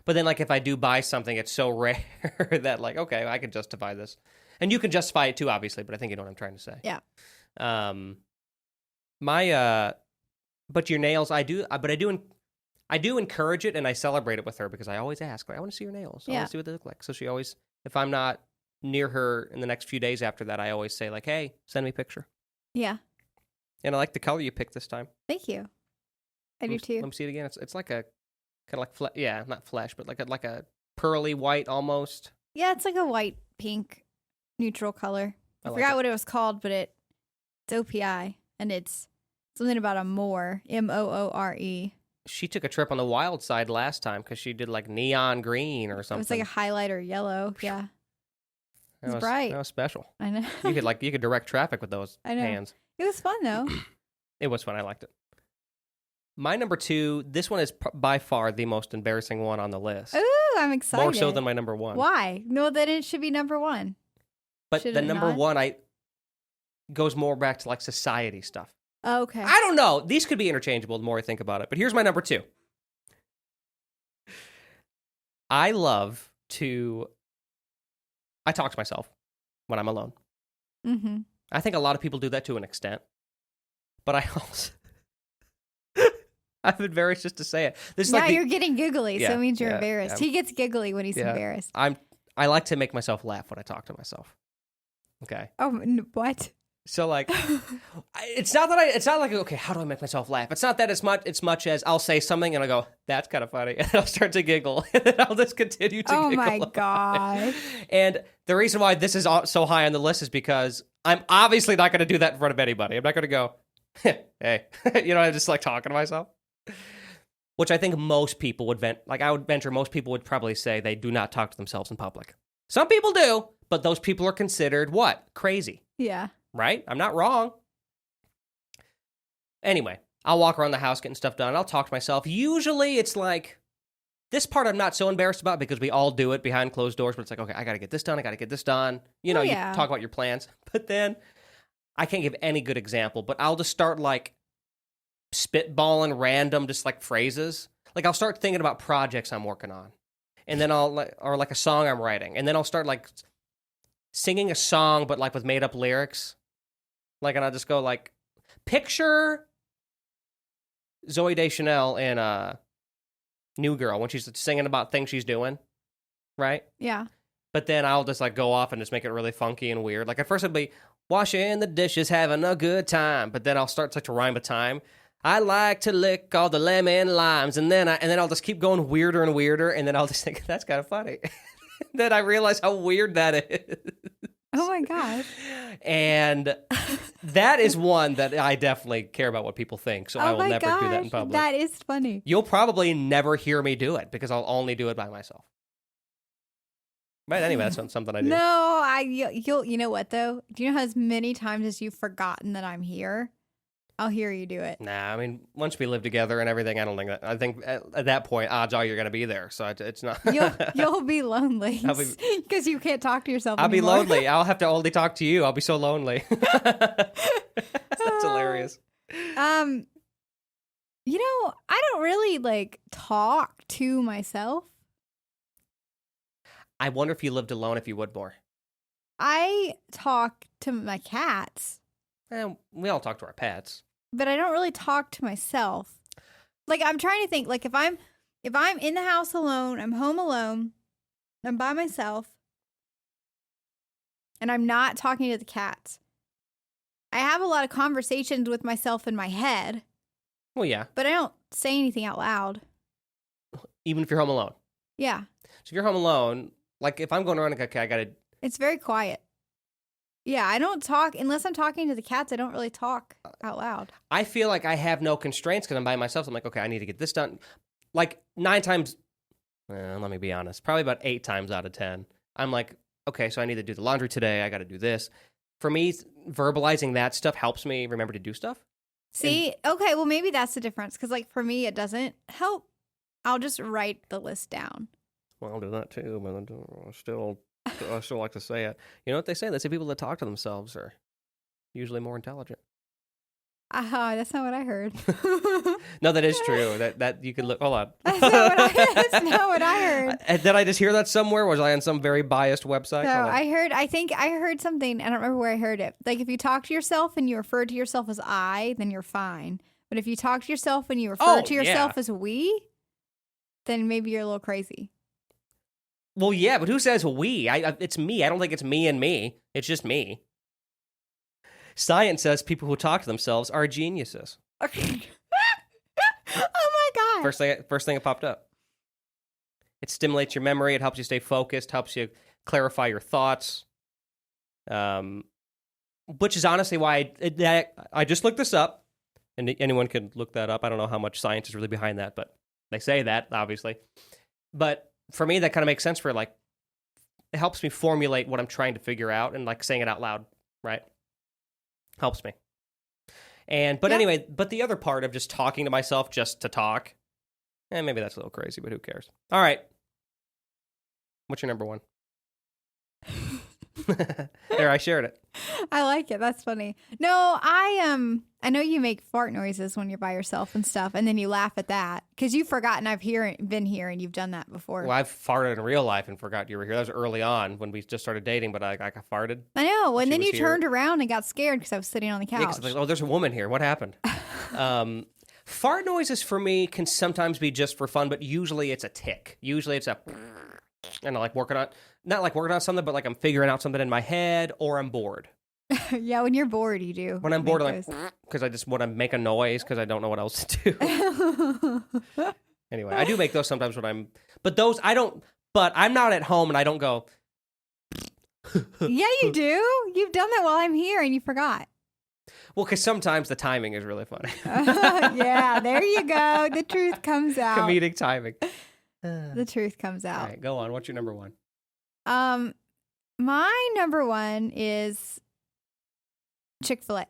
But then like if I do buy something, it's so rare that like, okay, I can justify this. And you can justify it too, obviously, but I think you know what I'm trying to say. Yeah. But your nails, I do encourage it and I celebrate it with her because I always ask, like, I want to see your nails. I want to see what they look like. So she always, if I'm not near her in the next few days after that, I always say like, hey, send me a picture. Yeah. And I like the color you picked this time. Thank you. I do too. Let me see it again. It's like a kind of like not flesh, but like a pearly white almost. Yeah, it's like a white pink neutral color. I forgot what it was called, but it's OPI and it's something about a Moore, Moore. She took a trip on the wild side last time because she did like neon green or something. It was like a highlighter yellow. Yeah. It was bright. That was special. I know. You could direct trappic with those hands. It was fun though. It was fun. I liked it. My number 2, this one is by far the most embarrassing one on the list. Ooh, I'm excited. More so than my number 1. Why? No, then it should be number 1. But the number 1 goes more back to like society stuff. Oh, okay. I don't know. These could be interchangeable the more I think about it. But here's my number 2. I talk to myself when I'm alone. Mm-hmm. I think a lot of people do that to an extent. But I also... I'm embarrassed just to say it. You're getting giggly, so it means you're embarrassed. He gets giggly when he's embarrassed. I like to make myself laugh when I talk to myself. Okay. Oh, what? So like, it's not like, okay, how do I make myself laugh? It's not that as much as I'll say something and I'll go, that's kind of funny. And I'll start to giggle and then I'll just continue to giggle. Oh my God. And the reason why this is so high on the list is because I'm obviously not going to do that in front of anybody. I'm not going to go, hey, I just like talking to myself. Which I think most people would I would venture most people would probably say they do not talk to themselves in public. Some people do, but those people are considered what? Crazy. Yeah. Right? I'm not wrong. Anyway, I'll walk around the house getting stuff done. I'll talk to myself. Usually it's like, this part I'm not so embarrassed about because we all do it behind closed doors, but it's like, okay, I got to get this done. I got to get this done. You talk about your plans. But then I can't give any good example, but I'll just start like spitballing random just like phrases. Like I'll start thinking about projects I'm working on. And then or like a song I'm writing. And then I'll start like singing a song, but like with made up lyrics. Like, and I'll just go like, picture Zooey Deschanel in New Girl when she's singing about things she's doing. Right? Yeah. But then I'll just like go off and just make it really funky and weird. Like at first it'd be washing the dishes, having a good time. But then I'll start to rhyme a time. I like to lick all the lemon limes, and then I'll just keep going weirder and weirder, and then I'll just think that's kind of funny. Then I realize how weird that is. Oh my God! And that is one that I definitely care about what people think, so I will never do that in public. That is funny. You'll probably never hear me do it because I'll only do it by myself. But anyway, that's something I do. No, you know what though? Do you know how as many times as you've forgotten that I'm here? I'll hear you do it. Nah, I mean, once we live together and everything, I think at that point, odds are you're going to be there. So it's not. You'll be lonely because you can't talk to yourself I'll be anymore. lonely. I'll have to only talk to you. I'll be so lonely. That's hilarious. I don't really like talk to myself. I wonder if you lived alone, if you would more. I talk to my cats, We all talk to our pets. but I don't really talk to myself. Like, I'm trying to think, like, if I'm in the house alone, I'm home alone, I'm by myself, and I'm not talking to the cats, I have a lot of conversations with myself in my head, Well, yeah. but I don't say anything out loud. Even if you're home alone. Yeah. So if you're home alone, like if I'm going around, okay, I got to. It's very quiet. Yeah, I don't talk unless I'm talking to the cats. I don't really talk out loud. I feel like I have no constraints because I'm by myself. I'm like, okay, I need to get this done. Like 9 times, let me be honest, probably about 8 times out of 10, I'm like, okay, so I need to do the laundry today. I got to do this. For me, verbalizing that stuff helps me remember to do stuff. See, okay, well, maybe that's the difference. Because, like, for me, it doesn't help. I'll just write the list down. Well, I'll do that too, but I still like to say it. You know what they say? They say people that talk to themselves are usually more intelligent. That's not what I heard. No, that is true. That you could look. Hold on. That's not what I heard. Did I just hear that somewhere? Was I on some very biased website? No, I think I heard something. I don't remember where I heard it. Like, if you talk to yourself and you refer to yourself as I, then you're fine. But if you talk to yourself and you refer to yourself as we, then maybe you're a little crazy. Well, yeah, but who says we? It's me. I don't think it's me and me. It's just me. Science says people who talk to themselves are geniuses. Oh my God. First thing that popped up. It stimulates your memory. It helps you stay focused. Helps you clarify your thoughts. Which is honestly why I just looked this up, and anyone could look that up. I don't know how much science is really behind that, but they say that obviously. But for me, that kind of makes sense. For like, it helps me formulate what I'm trying to figure out, and like saying it out loud, right? Helps me. Anyway, but the other part of just talking to myself just to talk, maybe that's a little crazy, but who cares? All right. What's your number one? There, I shared it. I like it. That's funny. No, I know you make fart noises when you're by yourself and stuff, and then you laugh at that because you've forgotten I've been here and you've done that before. Well, I've farted in real life and forgot you were here. That was early on when we just started dating, but I farted. I know. And then you here. turned around and got scared because I was sitting on the couch. Yeah, like, oh, there's a woman here. What happened? Fart noises for me can sometimes be just for fun, but usually it's a tick. Usually it's a, and I like not like working on something, but like I'm figuring out something in my head or I'm bored. Yeah, when you're bored, you do. When I'm bored, I'm like, because I just want to make a noise because I don't know what else to do. Anyway, I do make those sometimes but I'm not at home and I don't go. Yeah, you do. You've done that while I'm here and you forgot. Well, because sometimes the timing is really funny. Yeah, there you go. The truth comes out. Comedic timing. The truth comes out. All right, go on. What's your number one? My number one is Chick-fil-A.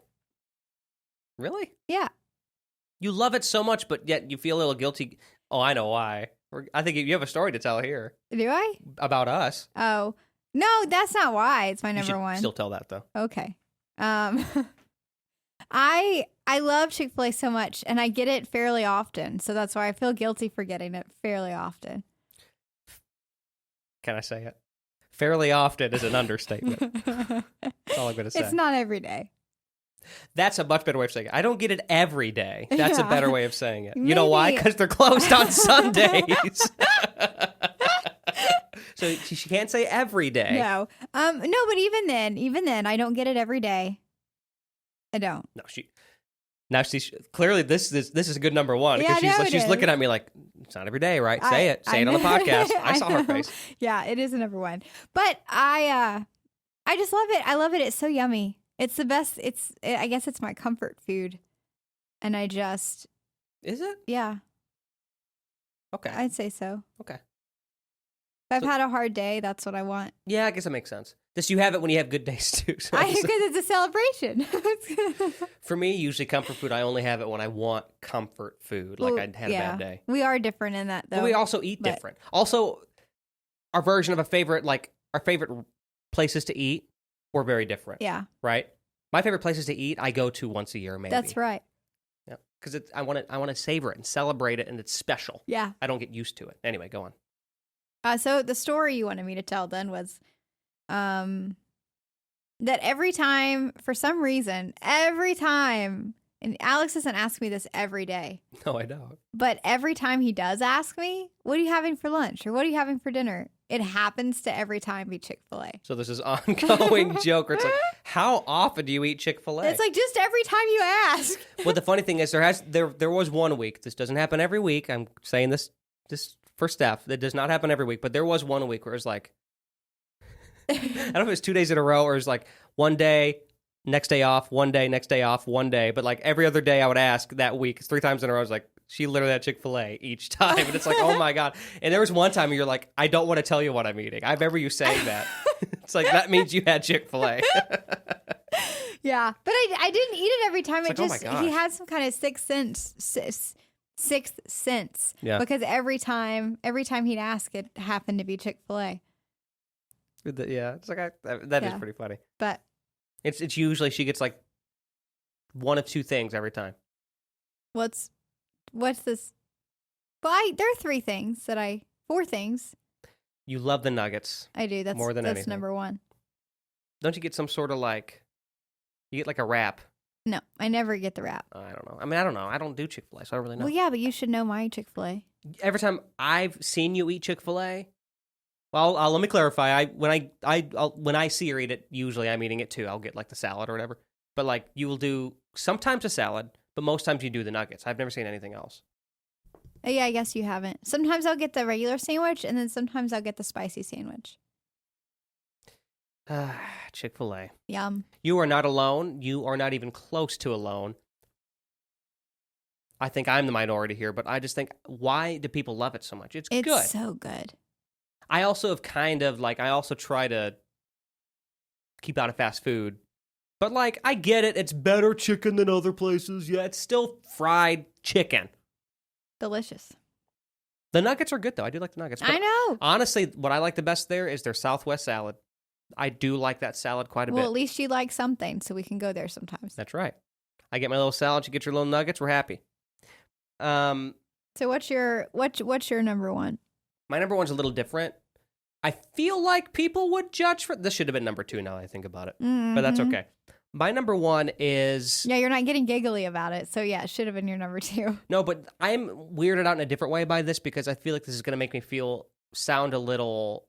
Really? Yeah. You love it so much, but yet you feel a little guilty. Oh, I know why. I think you have a story to tell here. Do I? About us. Oh, no, that's not why. It's my number one. Still tell that, though. Okay. I love Chick-fil-A so much, and I get it fairly often. So that's why I feel guilty for getting it fairly often. Can I say it? Fairly often is an understatement. That's all I'm going to say. It's not every day. That's a much better way of saying it. I don't get it every day. That's a better way of saying it. Maybe. You know why? Because they're closed on Sundays. So she can't say every day. No. No, but even then, I don't get it every day. I don't. No, she's clearly this is a good number one because she's looking at me like it's not every day, right? Say it on the podcast. I saw her face. Yeah, it is a number one. But I just love it. I love it. It's so yummy. It's the best. I guess it's my comfort food, and I just is it? Yeah. Okay, I'd say so. Okay. If I've had a hard day, that's what I want. Yeah, I guess that makes sense. This you have it when you have good days too. So Because it's a celebration. for me, usually comfort food, I only have it when I want comfort food, like I had a bad day. We are different in that, though. But we also eat different. Also, our version of a favorite, like our favorite places to eat, were very different. Yeah. Right? My favorite places to eat, I go to once a year, maybe. That's right. Yeah. Because I want to savor it and celebrate it, and it's special. Yeah. I don't get used to it. Anyway, go on. So the story you wanted me to tell then was that every time, for some reason, and Alex doesn't ask me this every day, No, I don't. but every time he does ask me, what are you having for lunch or what are you having for dinner? It happens to every time be Chick-fil-A. So this is ongoing joke where it's like, how often do you eat Chick-fil-A? It's like just every time you ask. Well, the funny thing is there was one week. This doesn't happen every week. I'm saying this for Steph. That does not happen every week, but there was one week where it was like, I don't know if it was 2 days in a row or it was like one day, next day off, one day, next day off, one day. But like every other day I would ask that week, 3 times in a row, I was like, she literally had Chick-fil-A each time. And it's like, oh my God. And there was one time you're like, I don't want to tell you what I'm eating. I remember you saying that. It's like, that means you had Chick-fil-A. Yeah. But I didn't eat it every time. It's like, oh my gosh. He had some kind of sixth sense. Yeah. Because every time he'd ask, it happened to be Chick-fil-A. Yeah. It's like, that is pretty funny. But It's usually she gets like one of 2 things every time. what's this? Well, there are 4 things You love the nuggets. I do. That's More than that's anything. number 1. Don't you get some sort of like, you get like a wrap? No, I never get the wrap. I don't know. I mean, I don't know. I don't do Chick-fil-A, so I don't really know. Well, yeah, but you should know my Chick-fil-A. Every time I've seen you eat Chick-fil-A, well, let me clarify. When I see her eat it, usually I'm eating it too. I'll get like the salad or whatever. But like you will do sometimes a salad, but most times you do the nuggets. I've never seen anything else. Oh, yeah, I guess you haven't. Sometimes I'll get the regular sandwich, and then sometimes I'll get the spicy sandwich. Chick-fil-A. Yum. You are not alone. You are not even close to alone. I think I'm the minority here, but I just think, why do people love it so much? It's good. It's so good. I also have kind of like, I also try to keep out of fast food. But like, I get it. It's better chicken than other places. Yeah, it's still fried chicken. Delicious. The nuggets are good, though. I do like the nuggets. But I know. honestly, what I like the best there is their Southwest salad. I do like that salad quite a Well, bit. at least you like something, so we can go there sometimes. That's right. I get my little salad. You get your little nuggets. We're happy. So what's your number 1? My number 1's a little different. I feel like people would judge for this. Should have been number 2 now that I think about it. But that's okay. My number 1 is... Yeah, you're not getting giggly about it. So yeah, it should have been your number 2. No, but I'm weirded out in a different way by this because I feel like this is going to make me sound a little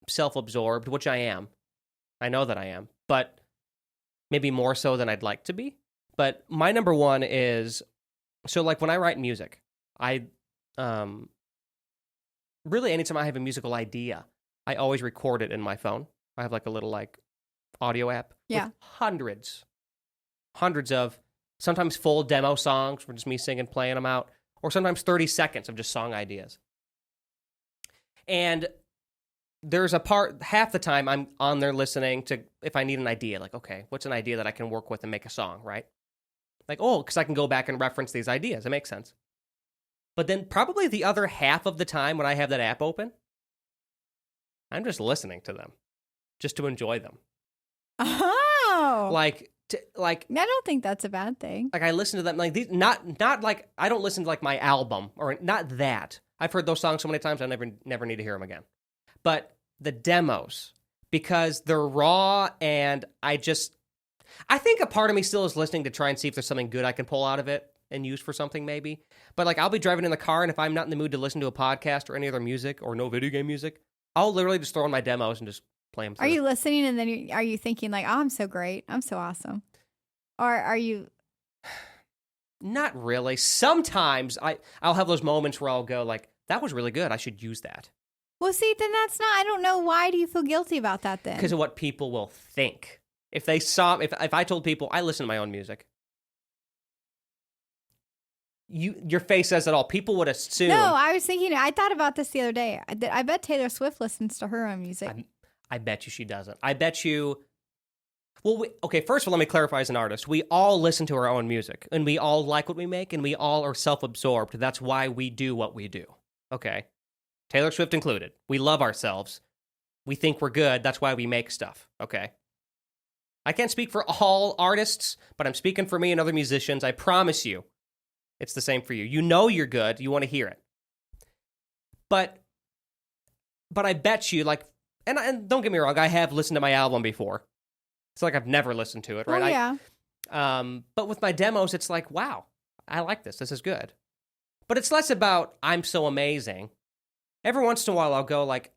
self-absorbed, which I am. I know that I am, but maybe more so than I'd like to be. But my number 1 is, so like when I write music, I really anytime I have a musical idea, I always record it in my phone. I have like a little like audio app with hundreds of sometimes full demo songs for just me singing, playing them out, or sometimes 30 seconds of just song ideas. And there's a part, half the time I'm on there listening to, if I need an idea, like, okay, what's an idea that I can work with and make a song, right? Like, oh, because I can go back and reference these ideas. It makes sense. But then probably the other half of the time when I have that app open, I'm just listening to them, just to enjoy them. Oh, Like I don't think that's a bad thing. Like I listen to them, like these, not like I don't listen to like my album or not that. I've heard those songs so many times I never need to hear them again. But the demos, because they're raw, and I think a part of me still is listening to try and see if there's something good I can pull out of it and use for something maybe. But like I'll be driving in the car, and if I'm not in the mood to listen to a podcast or any other music or no video game music, I'll literally just throw in my demos and just play them through. Are you listening and then are you thinking like, oh, I'm so great, I'm so awesome? Or are you... Not really. Sometimes I'll have those moments where I'll go like, that was really good, I should use that. Well, see, then that's not... I don't know. Why do you feel guilty about that then? Because of what people will think. If they saw... If I told people, I listen to my own music. Your face says it all. People would assume... No, I was thinking... I thought about this the other day. I bet Taylor Swift listens to her own music. I bet you she doesn't. I bet you. Well, okay, first of all, let me clarify as an artist. We all listen to our own music, and we all like what we make, and we all are self-absorbed. That's why we do what we do. Okay? Taylor Swift included. We love ourselves. We think we're good. That's why we make stuff. Okay? I can't speak for all artists, but I'm speaking for me and other musicians. I promise you, it's the same for you. You know you're good. You want to hear it. But I bet you, like, and don't get me wrong, I have listened to my album before. It's like I've never listened to it, right? Oh, yeah. But with my demos, it's like, wow, I like this. This is good. But it's less about I'm so amazing. Every once in a while, I'll go like,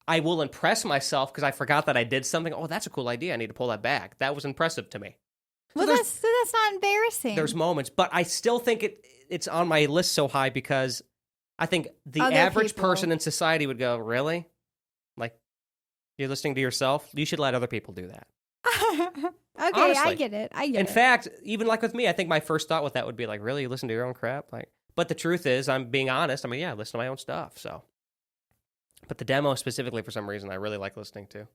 I will impress myself because I forgot that I did something. Oh, that's a cool idea. I need to pull that back. That was impressive to me. Well, that's not embarrassing. There's moments, but I still think it's on my list so high because I think the Other average people. person in society would go, really? Like, you're listening to yourself? You should let other people do that. Okay, Honestly. I get it. In fact, even like with me, I think my first thought with that would be like, really, you listen to your own crap? Like, but the truth is, I'm being honest. I mean, yeah, I listen to my own stuff. So, but the demo specifically, for some reason, I really like listening to.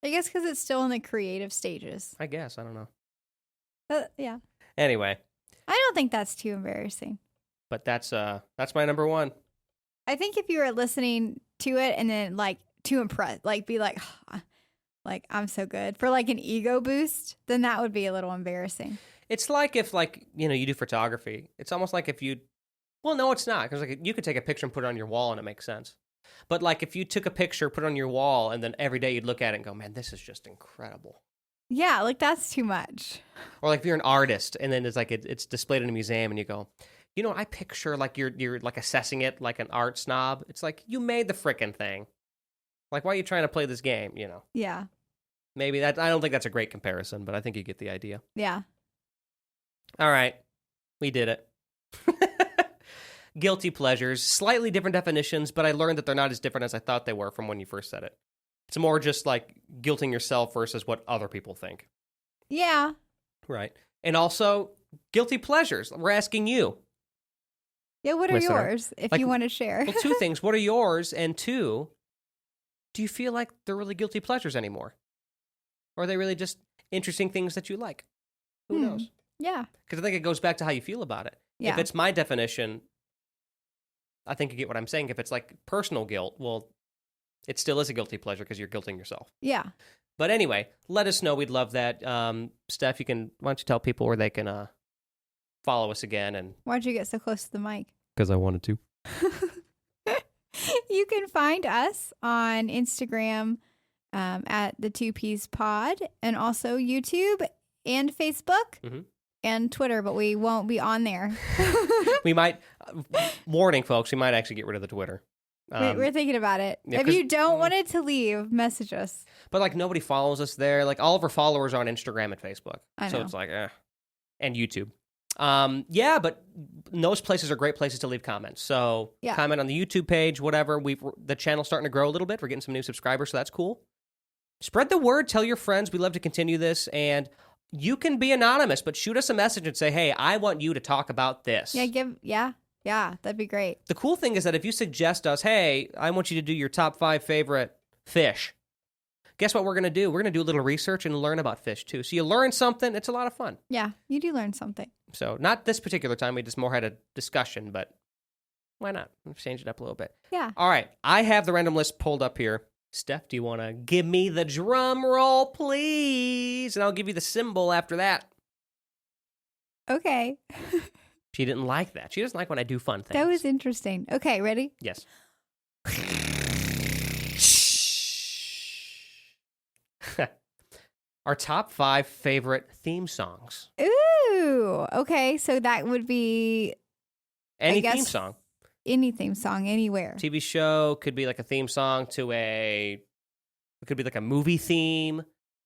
I guess because it's still in the creative stages. I guess I don't know. Yeah. Anyway, I don't think that's too embarrassing. but that's my number one. I think if you were listening to it and then like to impress, like be like, like I'm so good for like an ego boost, then that would be a little embarrassing. It's like if you do photography. It's almost like if you, well, no, it's not because like you could take a picture and put it on your wall and it makes sense. But like if you took a picture, put it on your wall, and then every day you'd look at it and go, man, this is just incredible. Yeah, like that's too much. Or like if you're an artist and then it's like it's displayed in a museum and you go, I picture like you're like assessing it like an art snob. It's like you made the frickin' thing. Like why are you trying to play this game? Yeah. Maybe that I don't think that's a great comparison, but I think you get the idea. Yeah. All right, we did it. Guilty pleasures, slightly different definitions, but I learned that they're not as different as I thought they were from when you first said it. It's more just like guilting yourself versus what other people think. Yeah. Right. And also, guilty pleasures. We're asking you. Yeah, what are Listener. yours if Like, you want to share? Well, two things. What are yours? And two, do you feel like they're really guilty pleasures anymore? Or are they really just interesting things that you like? Who knows? Yeah. Because I think it goes back to how you feel about it. Yeah. If it's my definition, I think you get what I'm saying. If it's like personal guilt, well, it still is a guilty pleasure because you're guilting yourself. Yeah. But anyway, let us know. We'd love that. Steph, why don't you tell people where they can follow us again? And Why'd you get so close to the mic? because I wanted to. You can find us on Instagram at the 2Ps Pod and also YouTube and Facebook and Twitter, but we won't be on there. We might, warning folks, we might actually get rid of the Twitter. We're thinking about it. yeah, if you don't want it to leave, message us. But like nobody follows us there. Like all of our followers are on Instagram and Facebook. I So know. it's like, and YouTube. Yeah, but those places are great places to leave comments. So Yeah. comment on the YouTube page, whatever. The channel's starting to grow a little bit. We're getting some new subscribers, so that's cool. Spread the word. Tell your friends. We love to continue this. And you can be anonymous, but shoot us a message and say, hey, I want you to talk about this. Yeah, that'd be great. The cool thing is that if you suggest us, hey, I want you to do your top 5 favorite fish, guess what we're going to do? We're going to do a little research and learn about fish, too. So you learn something. It's a lot of fun. Yeah, you do learn something. So not this particular time. We just more had a discussion, but why not? Let's change it up a little bit. Yeah. All right. I have the random list pulled up here. Steph, do you want to give me the drum roll, please? And I'll give you the symbol after that. Okay. She didn't like that. She doesn't like when I do fun things. That was interesting. Okay, ready? Yes. Our top 5 favorite theme songs. Ooh. Okay, so that would be Any guess- theme song. any theme song anywhere. TV show could be like a theme song to it could be like a movie theme,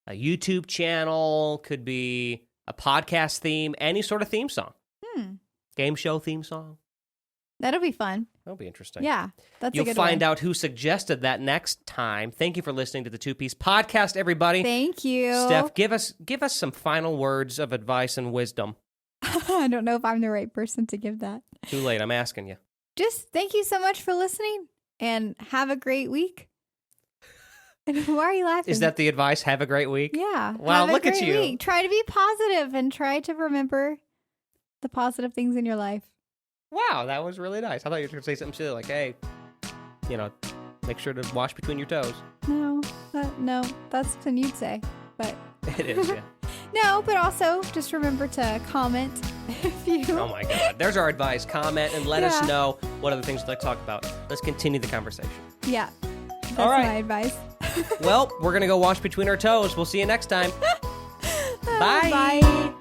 a YouTube channel, could be a podcast theme, any sort of theme song. Game show theme song. That'll be fun. That'll be interesting. Yeah, that's You'll a good find one. out who suggested that next time. Thank you for listening to the 2-Piece Podcast, everybody. Thank you. Steph, give us some final words of advice and wisdom. I don't know if I'm the right person to give that. Too late, I'm asking you. Just thank you so much for listening and have a great week. Why are you laughing? Is that the advice? Have a great week? Yeah. Wow, Have a look at great you. week. Try to be positive and try to remember the positive things in your life. Wow, that was really nice. I thought you were going to say something silly like, hey, make sure to wash between your toes. No, that's something you'd say. But It is, yeah. no, but also just remember to comment if you. Oh my God. There's our advice. Comment and let us Yeah. know what other things you'd like to talk about. Let's continue the conversation. Yeah. That's All right. my advice. Well, we're going to go wash between our toes. We'll see you next time. Bye. Bye.